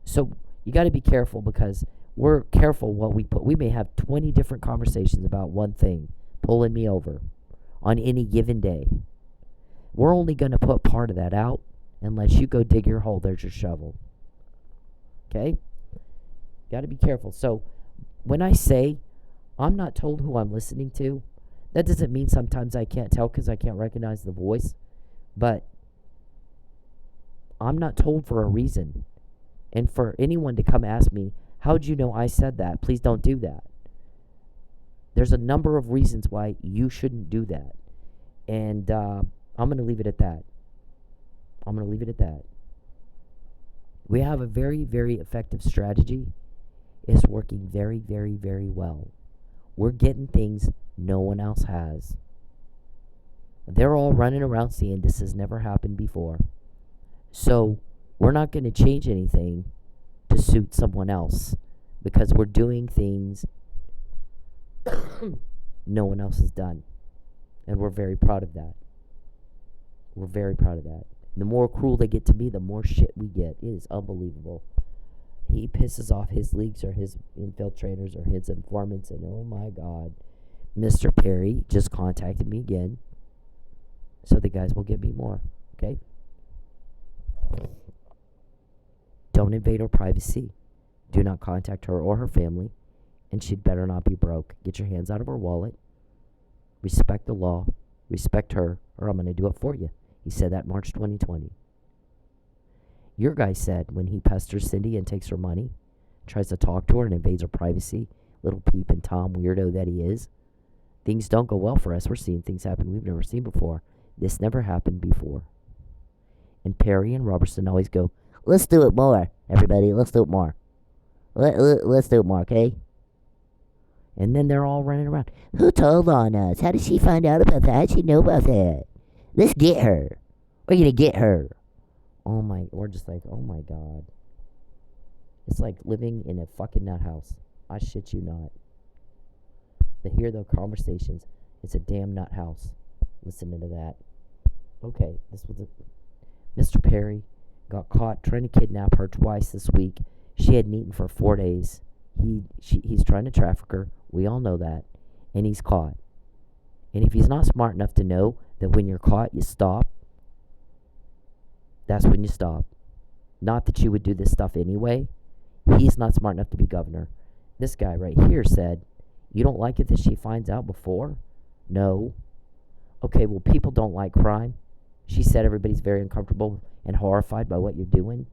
So you got to be careful because we're careful what we put. We may have 20 different conversations about one thing, pulling me over on any given day. We're only going to put part of that out and let you go dig your hole. There's your shovel. Okay? Got to be careful. So when I say I'm not told who I'm listening to, that doesn't mean sometimes I can't tell because I can't recognize the voice. But I'm not told for a reason. And for anyone to come ask me, how'd you know I said that? Please don't do that. There's a number of reasons why you shouldn't do that. And I'm going to leave it at that. We have a very, very effective strategy. It's working very, very, very well. We're getting things no one else has. They're all running around saying this has never happened before. So we're not going to change anything to suit someone else because we're doing things no one else has done. And we're very proud of that. And the more cruel they get to be, the more shit we get. It is unbelievable. He pisses off his leaks or his infiltrators or his informants, and oh my God, Mr. Perry just contacted me again. So the guys will get me more, okay? Don't invade her privacy. Do not contact her or her family, and she'd better not be broke. Get your hands out of her wallet. Respect the law. Respect her, or I'm going to do it for you. He said that March 2020. Your guy said when he pesters Cyndi and takes her money, tries to talk to her and invades her privacy, little peep and Tom weirdo that he is, things don't go well for us. We're seeing things happen we've never seen before. This never happened before. And Perry and Roberson always go, let's do it more, everybody. Let's do it more. Let's do it more, okay? And then they're all running around. Who told on us? How did she find out about that? How did she know about that? Let's get her. We're going to get her. We're just like, oh my God. It's like living in a fucking nut house. I shit you not. To hear the conversations, it's a damn nut house. Listening to that. Okay, this was Mr. Perry got caught trying to kidnap her twice this week. She hadn't eaten for 4 days. He's trying to traffic her. We all know that. And he's caught. And if he's not smart enough to know that when you're caught, you stop, that's when you stop. Not that you would do this stuff anyway. He's not smart enough to be governor. This guy right here said, you don't like it that she finds out before? No. Okay, well, people don't like crime. She said everybody's very uncomfortable and horrified by what you're doing.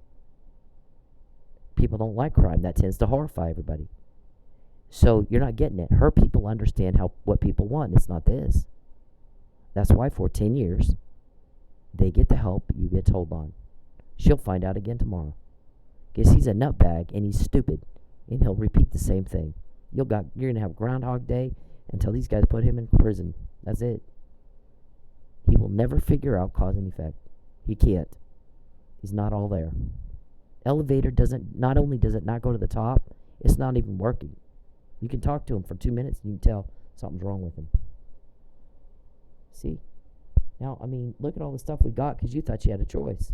People don't like crime. That tends to horrify everybody. So you're not getting it. Her people understand what people want. It's not this. That's why for 10 years, they get the help, you get told on. She'll find out again tomorrow. Because he's a nutbag and he's stupid. And he'll repeat the same thing. You're going to have Groundhog Day until these guys put him in prison. That's it. He will never figure out cause and effect. He can't. He's not all there. Elevator not only does it not go to the top, it's not even working. You can talk to him for 2 minutes and you can tell something's wrong with him. See? Now, look at all the stuff we got because you thought you had a choice.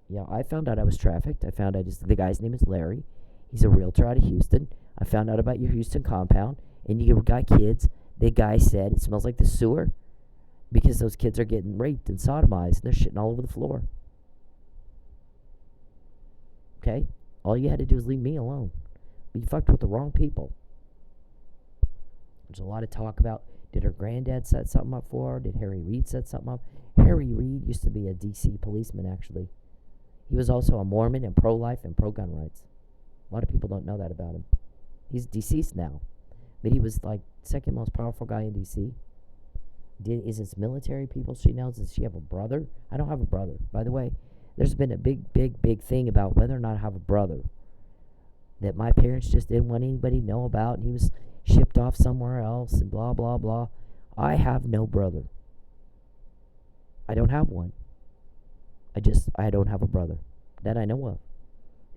Yeah, I found out I was trafficked. I found out the guy's name is Larry. He's a realtor out of Houston. I found out about your Houston compound, and you got kids. The guy said it smells like the sewer because those kids are getting raped and sodomized, and they're shitting all over the floor. Okay? All you had to do was leave me alone. But you fucked with the wrong people. There's a lot of talk about, did her granddad set something up for her? Did Harry Reid set something up? Harry Reid used to be a D.C. policeman, actually. He was also a Mormon and pro-life and pro-gun rights. A lot of people don't know that about him. He's deceased now. But he was like second most powerful guy in D.C. Is his military people she knows? Does she have a brother? I don't have a brother. By the way, there's been a big thing about whether or not I have a brother that my parents just didn't want anybody to know about, and he was shipped off somewhere else and blah, blah, blah. I have no brother. I don't have one. I don't have a brother that I know of.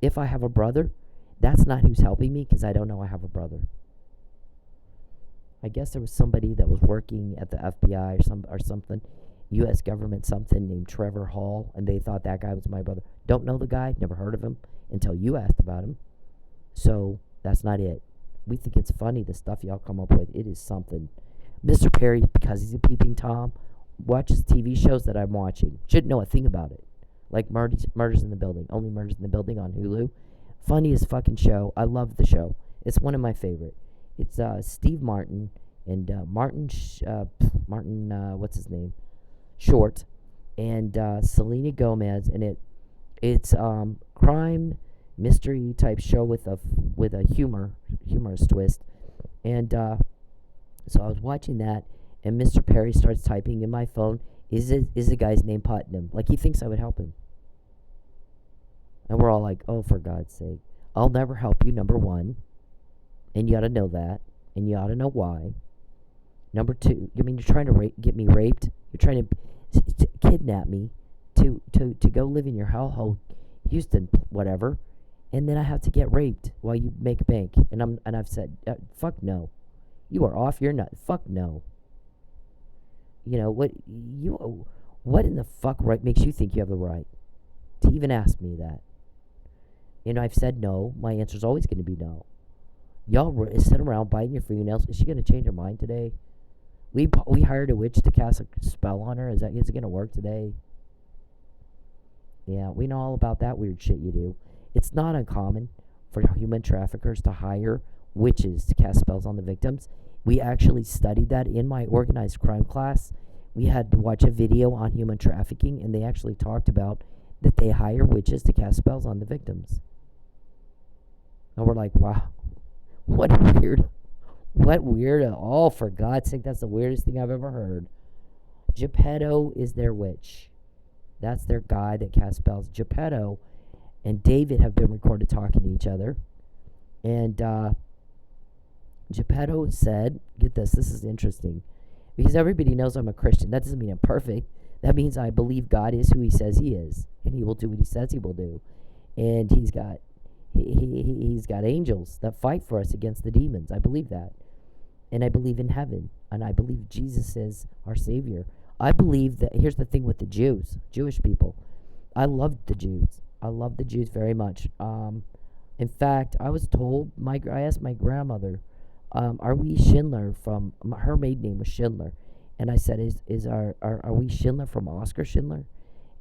If I have a brother, that's not who's helping me because I don't know I have a brother. I guess there was somebody that was working at the FBI or something, U.S. government something named Trevor Hall, and they thought that guy was my brother. Don't know the guy, never heard of him until you asked about him. So that's not it. We think it's funny, the stuff y'all come up with. It is something. Mr. Perry, because he's a peeping Tom, watches TV shows that I'm watching. Shouldn't know a thing about it. Like Murders in the Building. Only Murders in the Building on Hulu. Funniest fucking show. I love the show. It's one of my favorite. It's Steve Martin and Martin, what's his name? Short. And Selena Gomez. And it's crime mystery type show with a humorous twist. And so I was watching that, and Mr. Perry starts typing in my phone, is the guy's name Putnam? Like he thinks I would help him. And we're all like, oh, for God's sake. I'll never help you, number one. And you ought to know that. And you ought to know why. Number two, you're trying to get me raped? You're trying to kidnap me to go live in your hellhole, Houston, whatever. And then I have to get raped while you make bank. And I've said, fuck no. You are off your nut. Fuck no. You know, what in the fuck right makes you think you have the right to even ask me that? And I've said no. My answer's always going to be no. Y'all sit around biting your fingernails. Is she going to change her mind today? We hired a witch to cast a spell on her. Is it going to work today? Yeah, we know all about that weird shit you do. It's not uncommon for human traffickers to hire witches to cast spells on the victims. We actually studied that in my organized crime class. We had to watch a video on human trafficking, and they actually talked about that they hire witches to cast spells on the victims. And we're like, wow, what weird. Oh, for God's sake, that's the weirdest thing I've ever heard. Geppetto is their witch. That's their guy that casts spells. Geppetto and David have been recorded talking to each other. And Geppetto said, get this is interesting. Because everybody knows I'm a Christian. That doesn't mean I'm perfect. That means I believe God is who he says he is. And he will do what he says he will do. And he's got angels that fight for us against the demons. I believe that. And I believe in heaven. And I believe Jesus is our Savior. I believe that, here's the thing with the Jewish people. I loved the Jews. I love the Jews very much. In fact, I was told, I asked my grandmother, are we Schindler from, her maiden name was Schindler. And I said, are we Schindler from Oscar Schindler?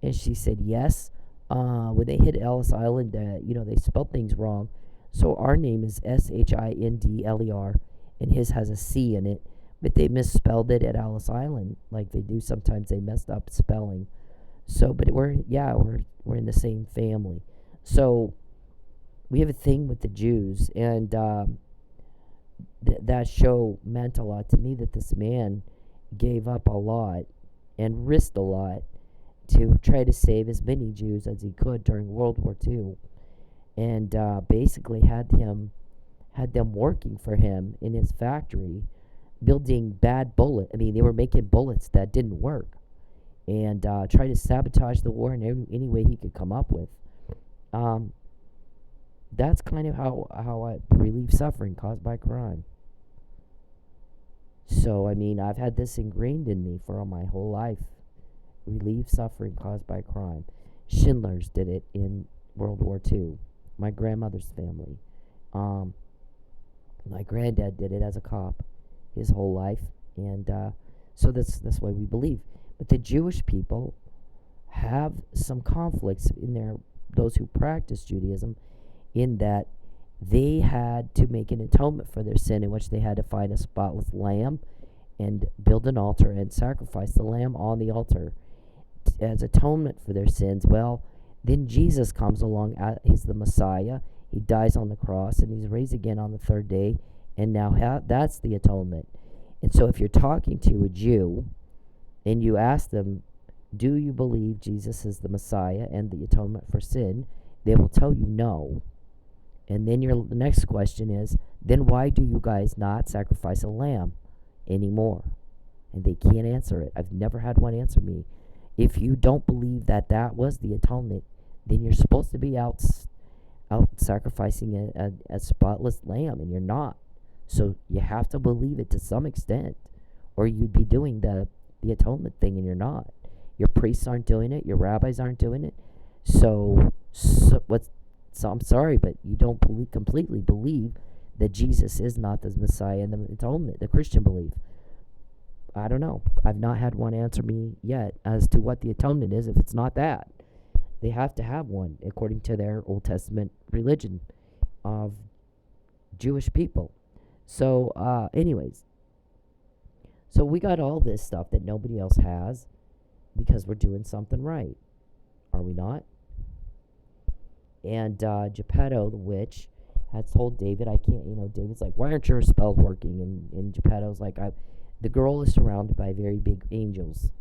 And she said, yes. When they hit Ellis Island, they spelled things wrong. So our name is Schindler, and his has a C in it. But they misspelled it at Ellis Island, like they do sometimes. They messed up spelling. So, but we're in the same family. So we have a thing with the Jews, and that show meant a lot to me, that this man gave up a lot and risked a lot to try to save as many Jews as he could during World War II, and basically had them working for him in his factory, building bad bullets. I mean, they were making bullets that didn't work, and try to sabotage the war in any way he could come up with. That's kind of how I relieve suffering caused by crime. So, I mean, I've had this ingrained in me for my whole life. Relieve suffering caused by crime. Schindler's did it in World War II. My grandmother's family. My granddad did it as a cop his whole life. And so that's why we believe. But the Jewish people have some conflicts in those who practice Judaism, in that they had to make an atonement for their sin, in which they had to find a spotless lamb and build an altar and sacrifice the lamb on the altar as atonement for their sins. Well, then Jesus comes along. He's the Messiah. He dies on the cross, and he's raised again on the third day. And now that's the atonement. And so if you're talking to a Jew and you ask them, do you believe Jesus is the Messiah and the atonement for sin? They will tell you no. And then the next question is, then why do you guys not sacrifice a lamb anymore? And they can't answer it. I've never had one answer me. If you don't believe that was the atonement, then you're supposed to be out sacrificing a spotless lamb, and you're not. So you have to believe it to some extent, or you'd be doing the atonement thing, and you're not. Your priests aren't doing it. Your rabbis aren't doing it. So I'm sorry, but you don't completely believe that Jesus is not the Messiah and the atonement, the Christian belief. I don't know. I've not had one answer me yet as to what the atonement is if it's not that. They have to have one according to their Old Testament religion of Jewish people. So, anyways. So we got all this stuff that nobody else has because we're doing something right. Are we not? And Geppetto, the witch, had told David, I can't, David's like, why aren't your spells working? And Geppetto's like, the girl is surrounded by very big angels.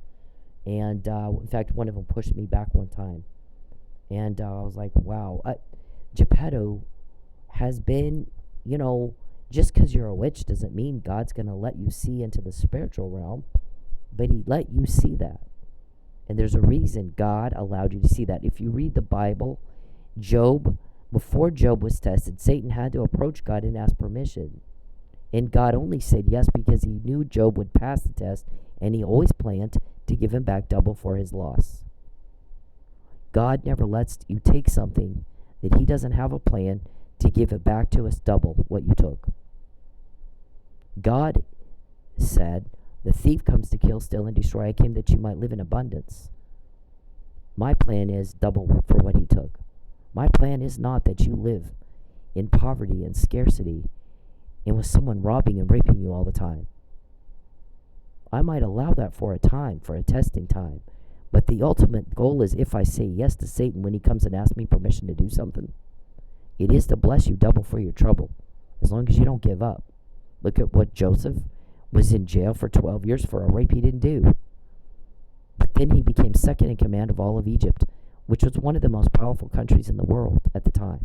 And, in fact, one of them pushed me back one time. And I was like, wow. Geppetto has been, just because you're a witch doesn't mean God's going to let you see into the spiritual realm. But he let you see that. And there's a reason God allowed you to see that. If you read the Bible, before Job was tested, Satan had to approach God and ask permission. And God only said yes because he knew Job would pass the test, and he always planned to give him back double for his loss. God never lets you take something that he doesn't have a plan to give it back to us double what you took. God said, the thief comes to kill, steal, and destroy. I came that you might live in abundance. My plan is double for what he took. My plan is not that you live in poverty and scarcity and with someone robbing and raping you all the time. I might allow that for a time, for a testing time. But the ultimate goal is, if I say yes to Satan when he comes and asks me permission to do something, it is to bless you double for your trouble, as long as you don't give up. Look at what Joseph was in jail for 12 years for a rape he didn't do. But then he became second in command of all of Egypt, which was one of the most powerful countries in the world at the time.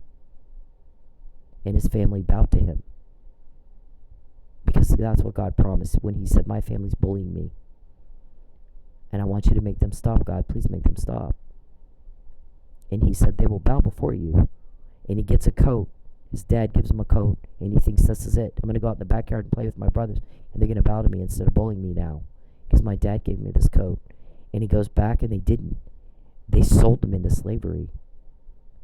And his family bowed to him. Because that's what God promised when he said, my family's bullying me. And I want you to make them stop, God. Please make them stop. And he said, they will bow before you. And he gets a coat. His dad gives him a coat. And he thinks, this is it. I'm going to go out in the backyard and play with my brothers. And they're going to bow to me instead of bullying me now. Because my dad gave me this coat. And he goes back and they didn't. They sold him into slavery.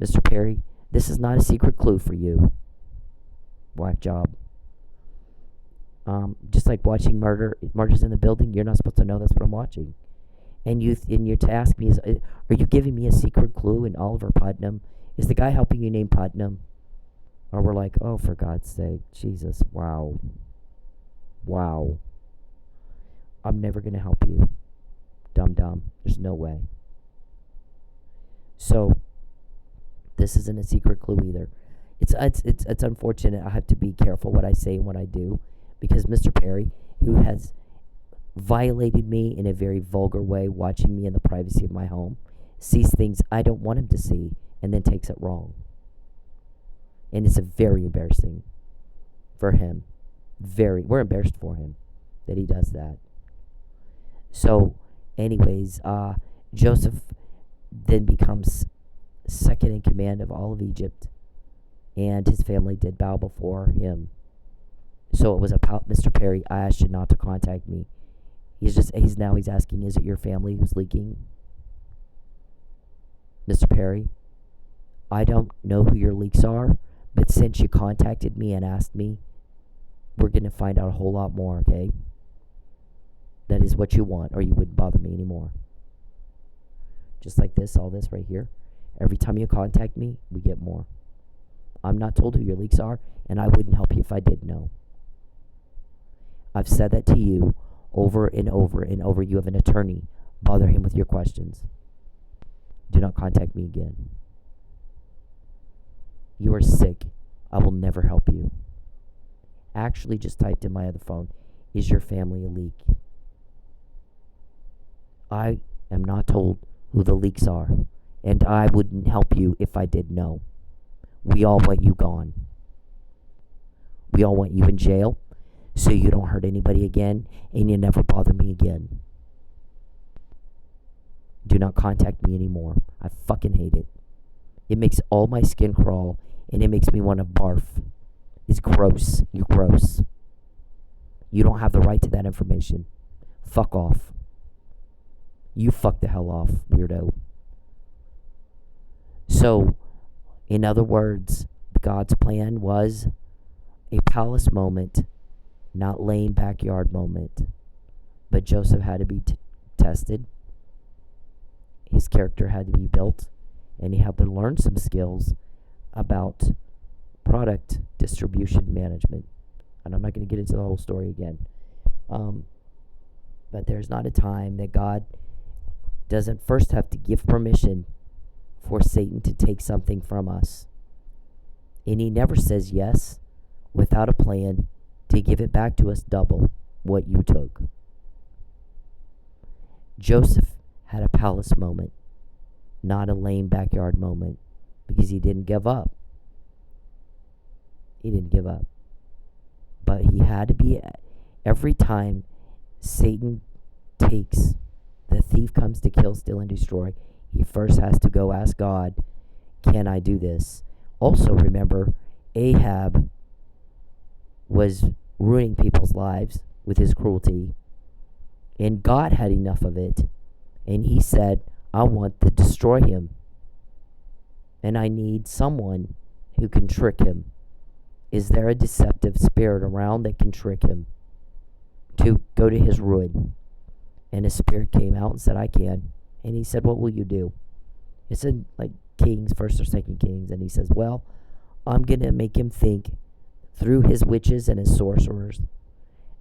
Mr. Perry, this is not a secret clue for you. Whack job. Just like watching Murders in the Building, you're not supposed to know that's what I'm watching. And you're to ask me, are you giving me a secret clue in Oliver Putnam? Is the guy helping you named Putnam? Or we're like, oh, for God's sake, Jesus, wow. Wow. I'm never going to help you. Dumb. There's no way. So, this isn't a secret clue either. It's unfortunate. I have to be careful what I say and what I do. Because Mr. Perry, who has violated me in a very vulgar way, watching me in the privacy of my home, sees things I don't want him to see, and then takes it wrong. And it's very embarrassing for him. We're embarrassed for him that he does that. So, anyways, Joseph then becomes second in command of all of Egypt, and his family did bow before him. So it was about Mr. Perry, I asked you not to contact me. He's asking, is it your family who's leaking? Mr. Perry, I don't know who your leaks are, but since you contacted me and asked me, we're going to find out a whole lot more, okay? That is what you want, or you wouldn't bother me anymore. Just like this, all this right here. Every time you contact me, we get more. I'm not told who your leaks are, and I wouldn't help you if I did know. I've said that to you over and over and over. You have an attorney. Bother him with your questions. Do not contact me again. You are sick. I will never help you. Actually just typed in my other phone, is your family a leak? I am not told who the leaks are, and I wouldn't help you if I did know. We all want you gone. We all want you in jail so you don't hurt anybody again and you never bother me again. Do not contact me anymore. I fucking hate it. It makes all my skin crawl and it makes me want to barf. It's gross. You're gross. You don't have the right to that information. Fuck off. You fuck the hell off, weirdo. So, in other words, God's plan was a palace moment, not lame backyard moment. But Joseph had to be tested. His character had to be built. And he had to learn some skills about product distribution management. And I'm not going to get into the whole story again. But there's not a time that God doesn't first have to give permission for Satan to take something from us. And he never says yes without a plan to give it back to us double what you took. Joseph had a palace moment, not a lame backyard moment, because he didn't give up. He didn't give up. But he had to be, every time Satan takes, the thief comes to kill, steal, and destroy, he first has to go ask God, can I do this? Also remember, Ahab was ruining people's lives with his cruelty, and God had enough of it, and he said, I want to destroy him, and I need someone who can trick him. Is there a deceptive spirit around that can trick him to go to his ruin? And a spirit came out and said, I can. And he said, what will you do? It's in like Kings, 1st or 2nd Kings. And he says, well, I'm going to make him think through his witches and his sorcerers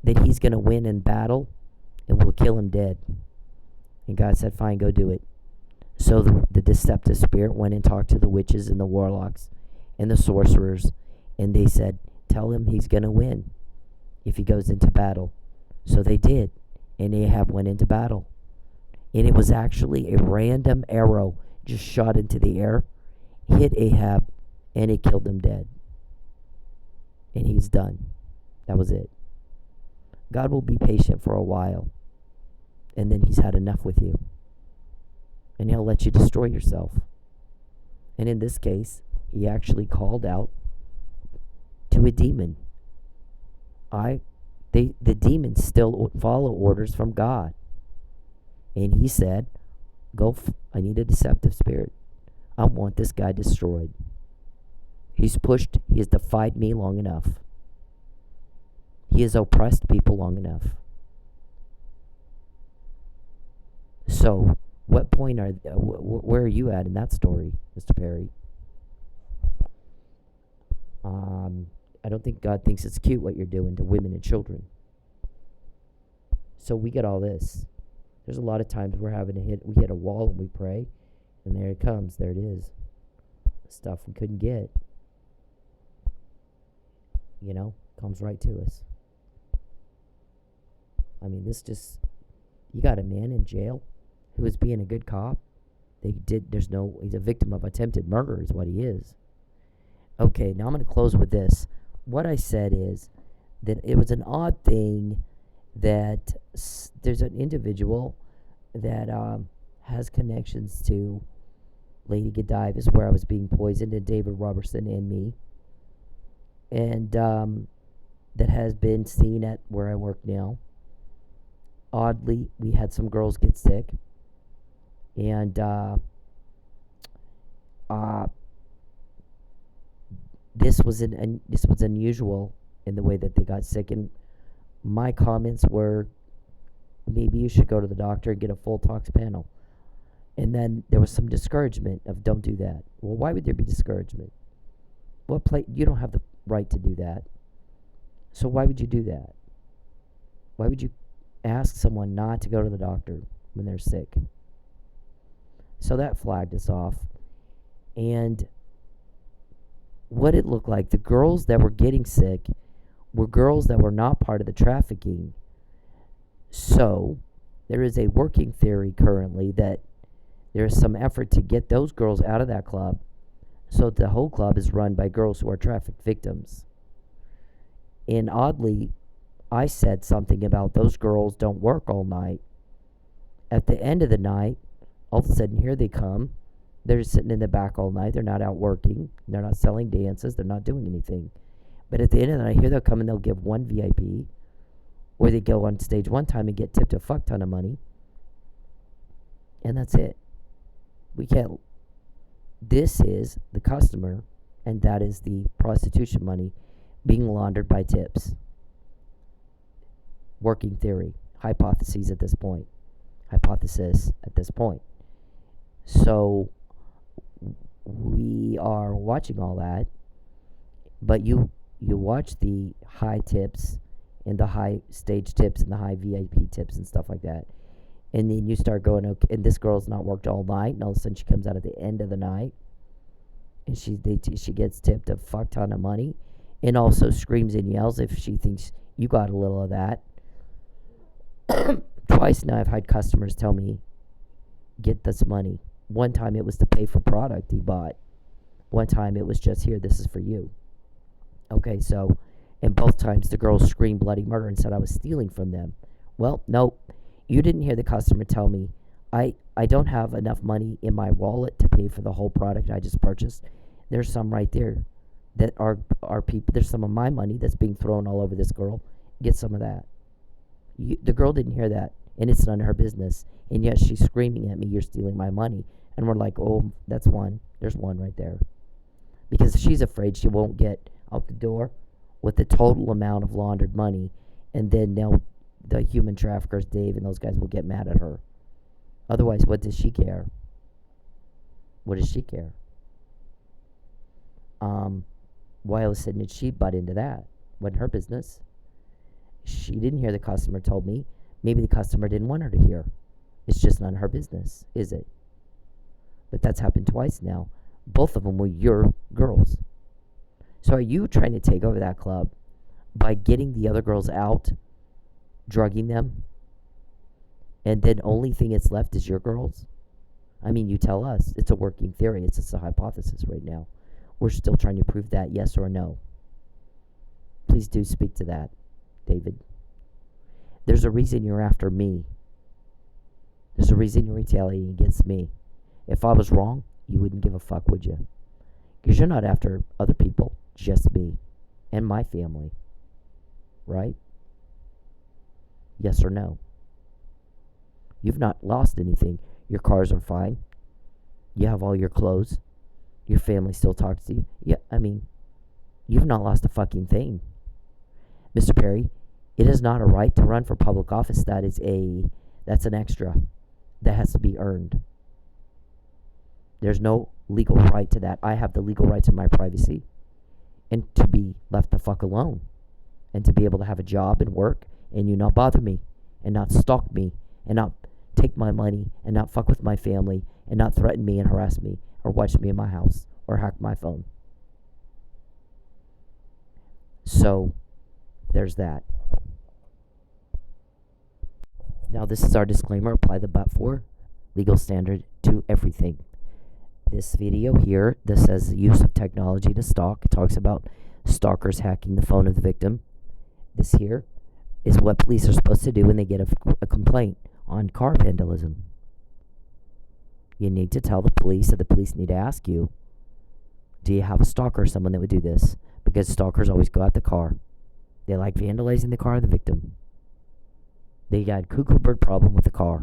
that he's going to win in battle and we'll kill him dead. And God said, fine, go do it. So the deceptive spirit went and talked to the witches and the warlocks and the sorcerers. And they said, tell him he's going to win if he goes into battle. So they did. And Ahab went into battle. And it was actually a random arrow just shot into the air, hit Ahab, and it killed him dead. And he's done. That was it. God will be patient for a while, and then he's had enough with you. And he'll let you destroy yourself. And in this case, he actually called out to a demon. The demons still follow orders from God. And he said, I need a deceptive spirit. I want this guy destroyed. He has defied me long enough. He has oppressed people long enough. So, what point where are you at in that story, Mr. Perry? I don't think God thinks it's cute what you're doing to women and children. So we get all this. There's a lot of times we hit a wall and we pray, and there it comes. There it is. Stuff we couldn't get. Comes right to us. I mean, you got a man in jail who was being a good cop. He's a victim of attempted murder is what he is. Okay, now I'm going to close with this. What I said is that it was an odd thing that there's an individual that has connections to Lady Godiva, where I was being poisoned, and David Roberson and me. And that has been seen at where I work now. Oddly, we had some girls get sick. And this was unusual in the way that they got sick. And my comments were, maybe you should go to the doctor and get a full tox panel. And then there was some discouragement of, don't do that. Well, why would there be discouragement? You don't have the right to do that. So why would you do that? Why would you ask someone not to go to the doctor when they're sick? So that flagged us off. And what it looked like, the girls that were getting sick were girls that were not part of the trafficking. So there is a working theory currently that there is some effort to get those girls out of that club, so the whole club is run by girls who are trafficked victims. And oddly, I said something about those girls don't work all night. At the end of the night, all of a sudden, here they come. They're just sitting in the back all night. They're not out working. They're not selling dances. They're not doing anything. But at the end of the night, here they'll come and they'll give one VIP, or they go on stage one time and get tipped a fuck ton of money. And that's it. We can't. This is the customer, and that is the prostitution money being laundered by tips. Working theory. Hypothesis at this point. So we are watching all that, but you watch the high tips and the high stage tips and the high VIP tips and stuff like that. And then you start going, okay, and this girl's not worked all night, and all of a sudden she comes out at the end of the night, and she gets tipped a fuck ton of money, and also screams and yells if she thinks you got a little of that. Twice now I've had customers tell me, get this money. One time it was to pay for product he bought. One time it was just, here, this is for you. Okay, so, and both times the girls screamed bloody murder and said I was stealing from them. Well, nope. You didn't hear the customer tell me, I don't have enough money in my wallet to pay for the whole product I just purchased. There's some right there that are people. There's some of my money that's being thrown all over this girl. Get some of that. The girl didn't hear that, and it's none of her business. And yet she's screaming at me, you're stealing my money. And we're like, oh, that's one. There's one right there. Because she's afraid she won't get out the door with the total amount of laundered money, and then the human traffickers, Dave, and those guys will get mad at her. Otherwise, what does she care? What does she care? Why all of a sudden did she butt into that? Wasn't her business. She didn't hear the customer told me. Maybe the customer didn't want her to hear. It's just none of her business, is it? But that's happened twice now. Both of them were your girls. So are you trying to take over that club by getting the other girls out, drugging them, And then only thing that's left is your girls? I mean, you tell us. It's a working theory. It's just a hypothesis right now. We're still trying to prove that, yes or no. Please do speak to that, David. There's a reason you're after me. There's a reason you're retaliating against me. If I was wrong, you wouldn't give a fuck, would you? Because you're not after other people, just me and my family. Right? Yes or no? You've not lost anything. Your cars are fine. You have all your clothes. Your family still talks to you. Yeah, I mean, you've not lost a fucking thing. Mr. Perry, it is not a right to run for public office. That's an extra. That has to be earned. There's no legal right to that. I have the legal right to my privacy. And to be left the fuck alone. And to be able to have a job and work and you not bother me. And not stalk me. And not take my money. And not fuck with my family. And not threaten me and harass me. Or watch me in my house. Or hack my phone. So, there's that. Now, this is our disclaimer. Apply the but-for legal standard to everything. This video here, this says the use of technology to stalk. It talks about stalkers hacking the phone of the victim. This here is what police are supposed to do when they get a complaint on car vandalism. You need to tell the police, or the police need to ask you, do you have a stalker or someone that would do this? Because stalkers always go out the car. They like vandalizing the car of the victim. They got a cuckoo bird problem with the car.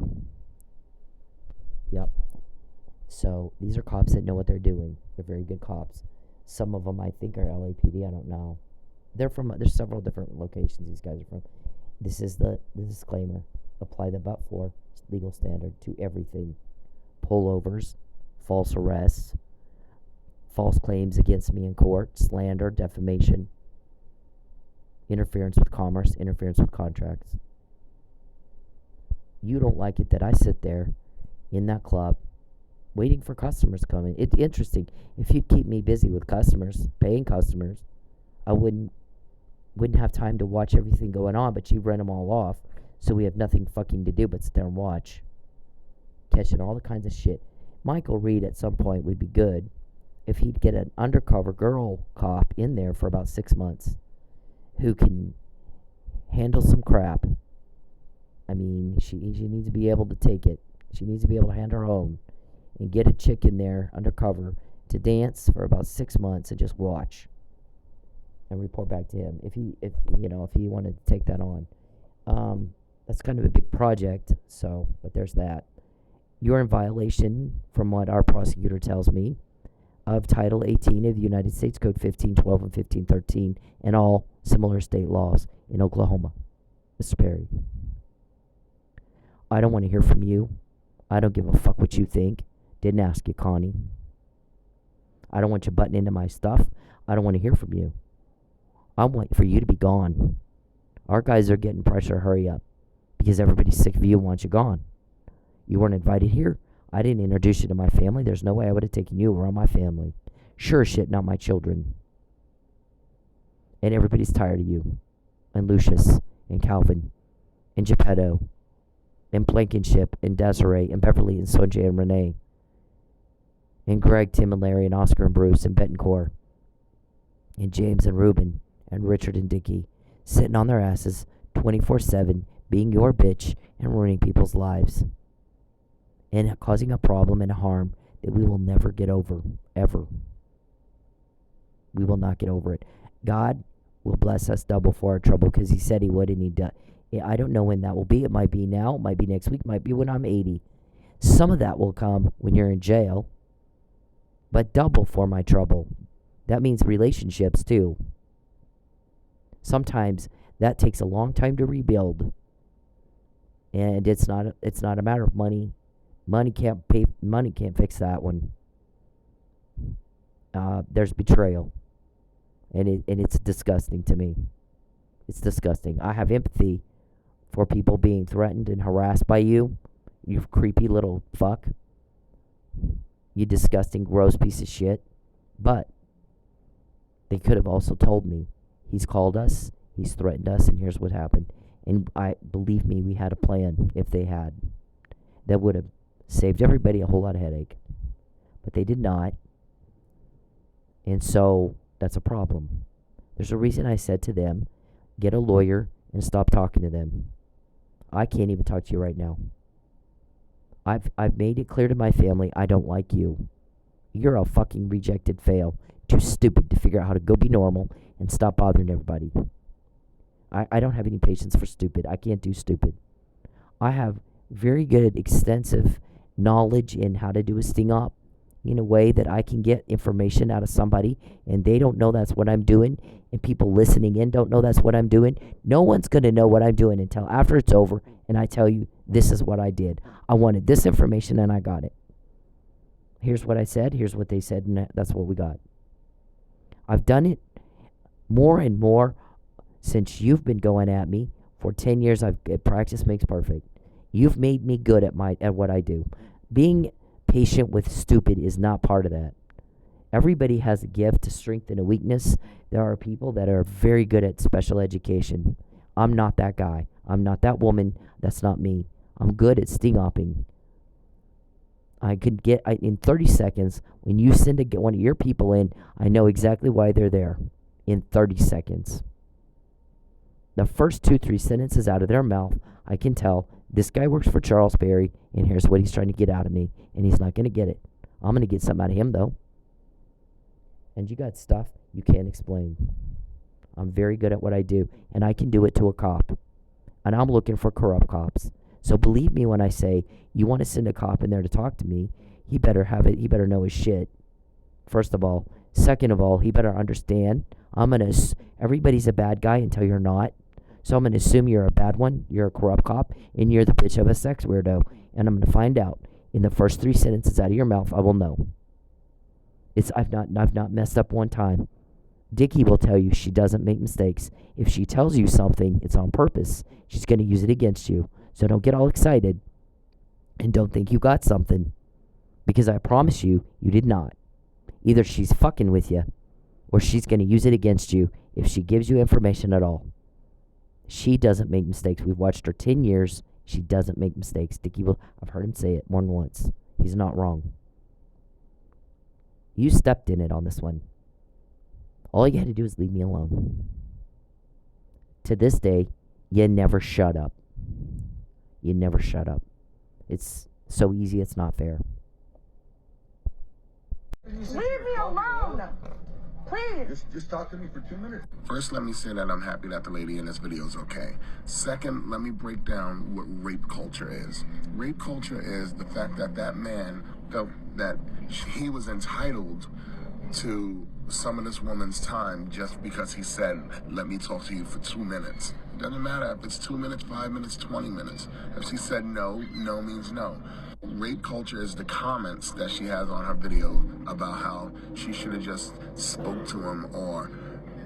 Yep. So, these are cops that know what they're doing. They're very good cops. Some of them, I think, are LAPD. I don't know. There's several different locations these guys are from. This is the disclaimer. Apply the but-for legal standard to everything. Pullovers, false arrests, false claims against me in court, slander, defamation, interference with commerce, interference with contracts. You don't like it that I sit there in that club waiting for customers to come in. It's interesting. If you'd keep me busy with customers, paying customers, I wouldn't have time to watch everything going on, but you run them all off, so we have nothing fucking to do but sit there and watch. Catching all the kinds of shit. Michael Reed at some point would be good if he'd get an undercover girl cop in there for about 6 months who can handle some crap. I mean, she needs to be able to take it. She needs to be able to handle her own. And get a chick in there undercover to dance for about 6 months and just watch. And report back to him if he wanted to take that on. That's kind of a big project, but there's that. You're in violation, from what our prosecutor tells me, of Title 18 of the United States Code 1512 and 1513 and all similar state laws in Oklahoma. Mr. Perry, I don't want to hear from you. I don't give a fuck what you think. Didn't ask you, Connie. I don't want you butting into my stuff. I don't want to hear from you. I want for you to be gone. Our guys are getting pressure. Hurry up. Because everybody's sick of you and wants you gone. You weren't invited here. I didn't introduce you to my family. There's no way I would have taken you around my family. Sure as shit, not my children. And everybody's tired of you. And Lucius. And Calvin. And Geppetto. And Blankenship. And Desiree. And Beverly. And Sonjay. And Renee. And Greg, Tim, and Larry. And Oscar, and Bruce. And Betancourt. And James, and Ruben. And Richard, and Dickie. Sitting on their asses 24/7. Being your bitch. And ruining people's lives. And causing a problem and a harm that we will never get over, ever. We will not get over it. God will bless us double for our trouble because he said he would, and he does. I don't know when that will be. It might be now, it might be next week, it might be when I'm 80. Some of that will come when you're in jail, but double for my trouble. That means relationships too. Sometimes that takes a long time to rebuild, and it's not a matter of money. Money can't fix that one. There's betrayal. And it's disgusting to me. It's disgusting. I have empathy for people being threatened and harassed by you. You creepy little fuck. You disgusting, gross piece of shit. But they could have also told me. He's called us. He's threatened us. And here's what happened. And believe me, we had a plan if they had. that would have saved everybody a whole lot of headache. But they did not. And so that's a problem. There's a reason I said to them, get a lawyer and stop talking to them. I can't even talk to you right now. I've made it clear to my family I don't like you. You're a fucking rejected fail. Too stupid to figure out how to go be normal and stop bothering everybody. I don't have any patience for stupid. I can't do stupid. I have very good, extensive knowledge in how to do a sting op in a way that I can get information out of somebody and they don't know that's what I'm doing, and people listening in don't know that's what I'm doing. No one's going to know what I'm doing until after it's over and I tell you, this is what I did. I wanted this information and I got it. Here's what I said, here's what they said, and that's what we got. I've done it more and more since you've been going at me. For 10 years, practice makes perfect. You've made me good at what I do. Being patient with stupid is not part of that. Everybody has a gift, a strength, and a weakness. There are people that are very good at special education. I'm not that guy. I'm not that woman. That's not me. I'm good at sting-opping. I could get, in 30 seconds, when you send one of your people in, I know exactly why they're there. In 30 seconds. The first 2-3 sentences out of their mouth, I can tell, this guy works for Charles Perry, and here's what he's trying to get out of me, and he's not going to get it. I'm going to get something out of him, though. And you got stuff you can't explain. I'm very good at what I do, and I can do it to a cop. And I'm looking for corrupt cops. So believe me when I say, you want to send a cop in there to talk to me, he better have it, he better know his shit, first of all. Second of all, he better understand, everybody's a bad guy until you're not. So I'm going to assume you're a bad one, you're a corrupt cop, and you're the bitch of a sex weirdo. And I'm going to find out. In the first 3 sentences out of your mouth, I will know. I've not messed up one time. Dickie will tell you she doesn't make mistakes. If she tells you something, it's on purpose. She's going to use it against you. So don't get all excited. And don't think you got something. Because I promise you, you did not. Either she's fucking with you, or she's going to use it against you if she gives you information at all. She doesn't make mistakes. We've watched her 10 years. She doesn't make mistakes. Dickie will, I've heard him say it more than once. He's not wrong. You stepped in it on this one. All you had to do is leave me alone. To this day, you never shut up. You never shut up. It's so easy, it's not fair. Leave me alone! Please! Just talk to me for 2 minutes. First, let me say that I'm happy that the lady in this video is okay. Second, let me break down what rape culture is. Rape culture is the fact that that man felt that he was entitled to some of this woman's time just because he said, let me talk to you for 2 minutes. It doesn't matter if it's 2 minutes, 5 minutes, 20 minutes. If she said no, no means no. Rape culture is the comments that she has on her video about how she should have just spoke to him or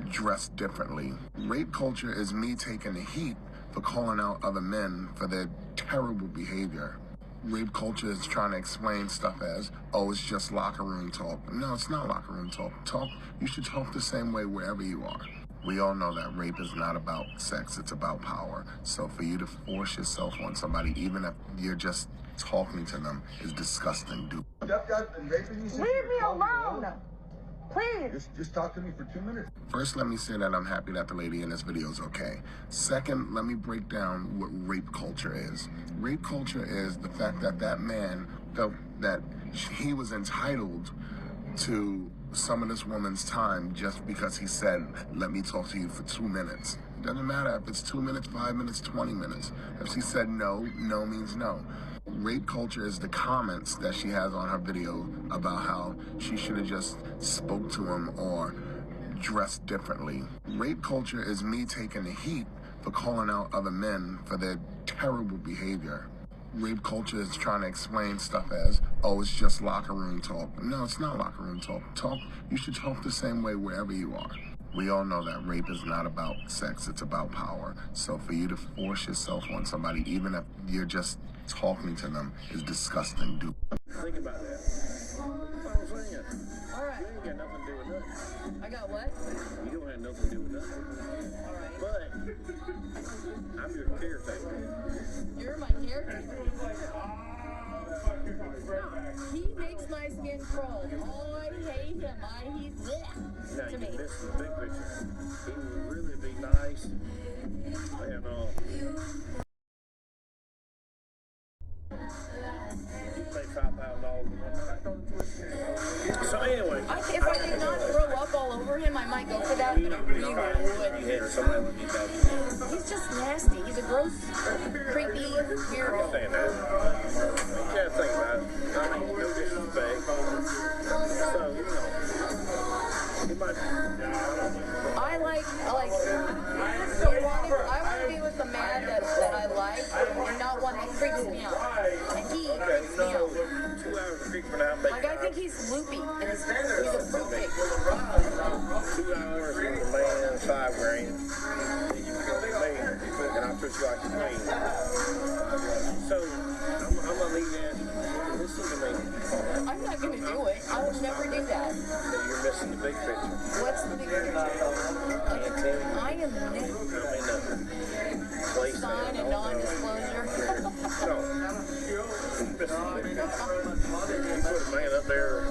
dressed differently. Rape culture is me taking the heat for calling out other men for their terrible behavior. Rape culture is trying to explain stuff as, oh, it's just locker room talk. No, it's not locker room talk. You should talk the same way wherever you are. We all know that rape is not about sex, it's about power. So for you to force yourself on somebody, even if you're just talking to them, is disgusting, dude. That guy's been raping you since Leave you were me 12 years alone! old. Please! Just talk to me for 2 minutes. First, let me say that I'm happy that the lady in this video is okay. Second, let me break down what rape culture is. Rape culture is the fact that that man felt that he was entitled to some of this woman's time just because he said, let me talk to you for 2 minutes. It doesn't matter if it's 2 minutes, 5 minutes, 20 minutes. If she said no, no means no. Rape culture is the comments that she has on her video about how she should have just spoke to him or dressed differently. Rape culture is me taking the heat for calling out other men for their terrible behavior. Rape culture is trying to explain stuff as, oh, it's just locker room talk. No, it's not locker room talk. You should talk the same way wherever you are. We all know that rape is not about sex, it's about power. So for you to force yourself on somebody, even if you're just talking to them, is disgusting, dude. Think about that. That's what I'm saying. All right. You ain't got nothing to do with nothing. I got what? You don't have nothing to do with nothing. All right. But I'm your caretaker. You're my caretaker. He makes my skin crawl. Oh, I hate him. He's bleh Now, to you me. miss the big picture. He would really be nice and pay $5,000 So anyway, If I did not throw up all over him, I might go for that, but I really you would. had somebody let me know. He's just nasty. He's a gross, creepy weirdo. Saying that. You gotta think about it. I mean, no disrespect. So, you know, he might. I want to be with a man that I like, and not one that creeps me out. And he creeps me out. 2 hours of creeping out. Like, I think he's loopy, and he's a fruitcake. 2 hours with a man, $5 grand. And you can be me, and I'll treat you like a queen. So, I'm gonna leave that. Listen to me. I'm not going to do it. I would never do that. So you're missing the big picture. What's the big picture? Can't tell you. I am Place sign a non-disclosure. No. You put a man up there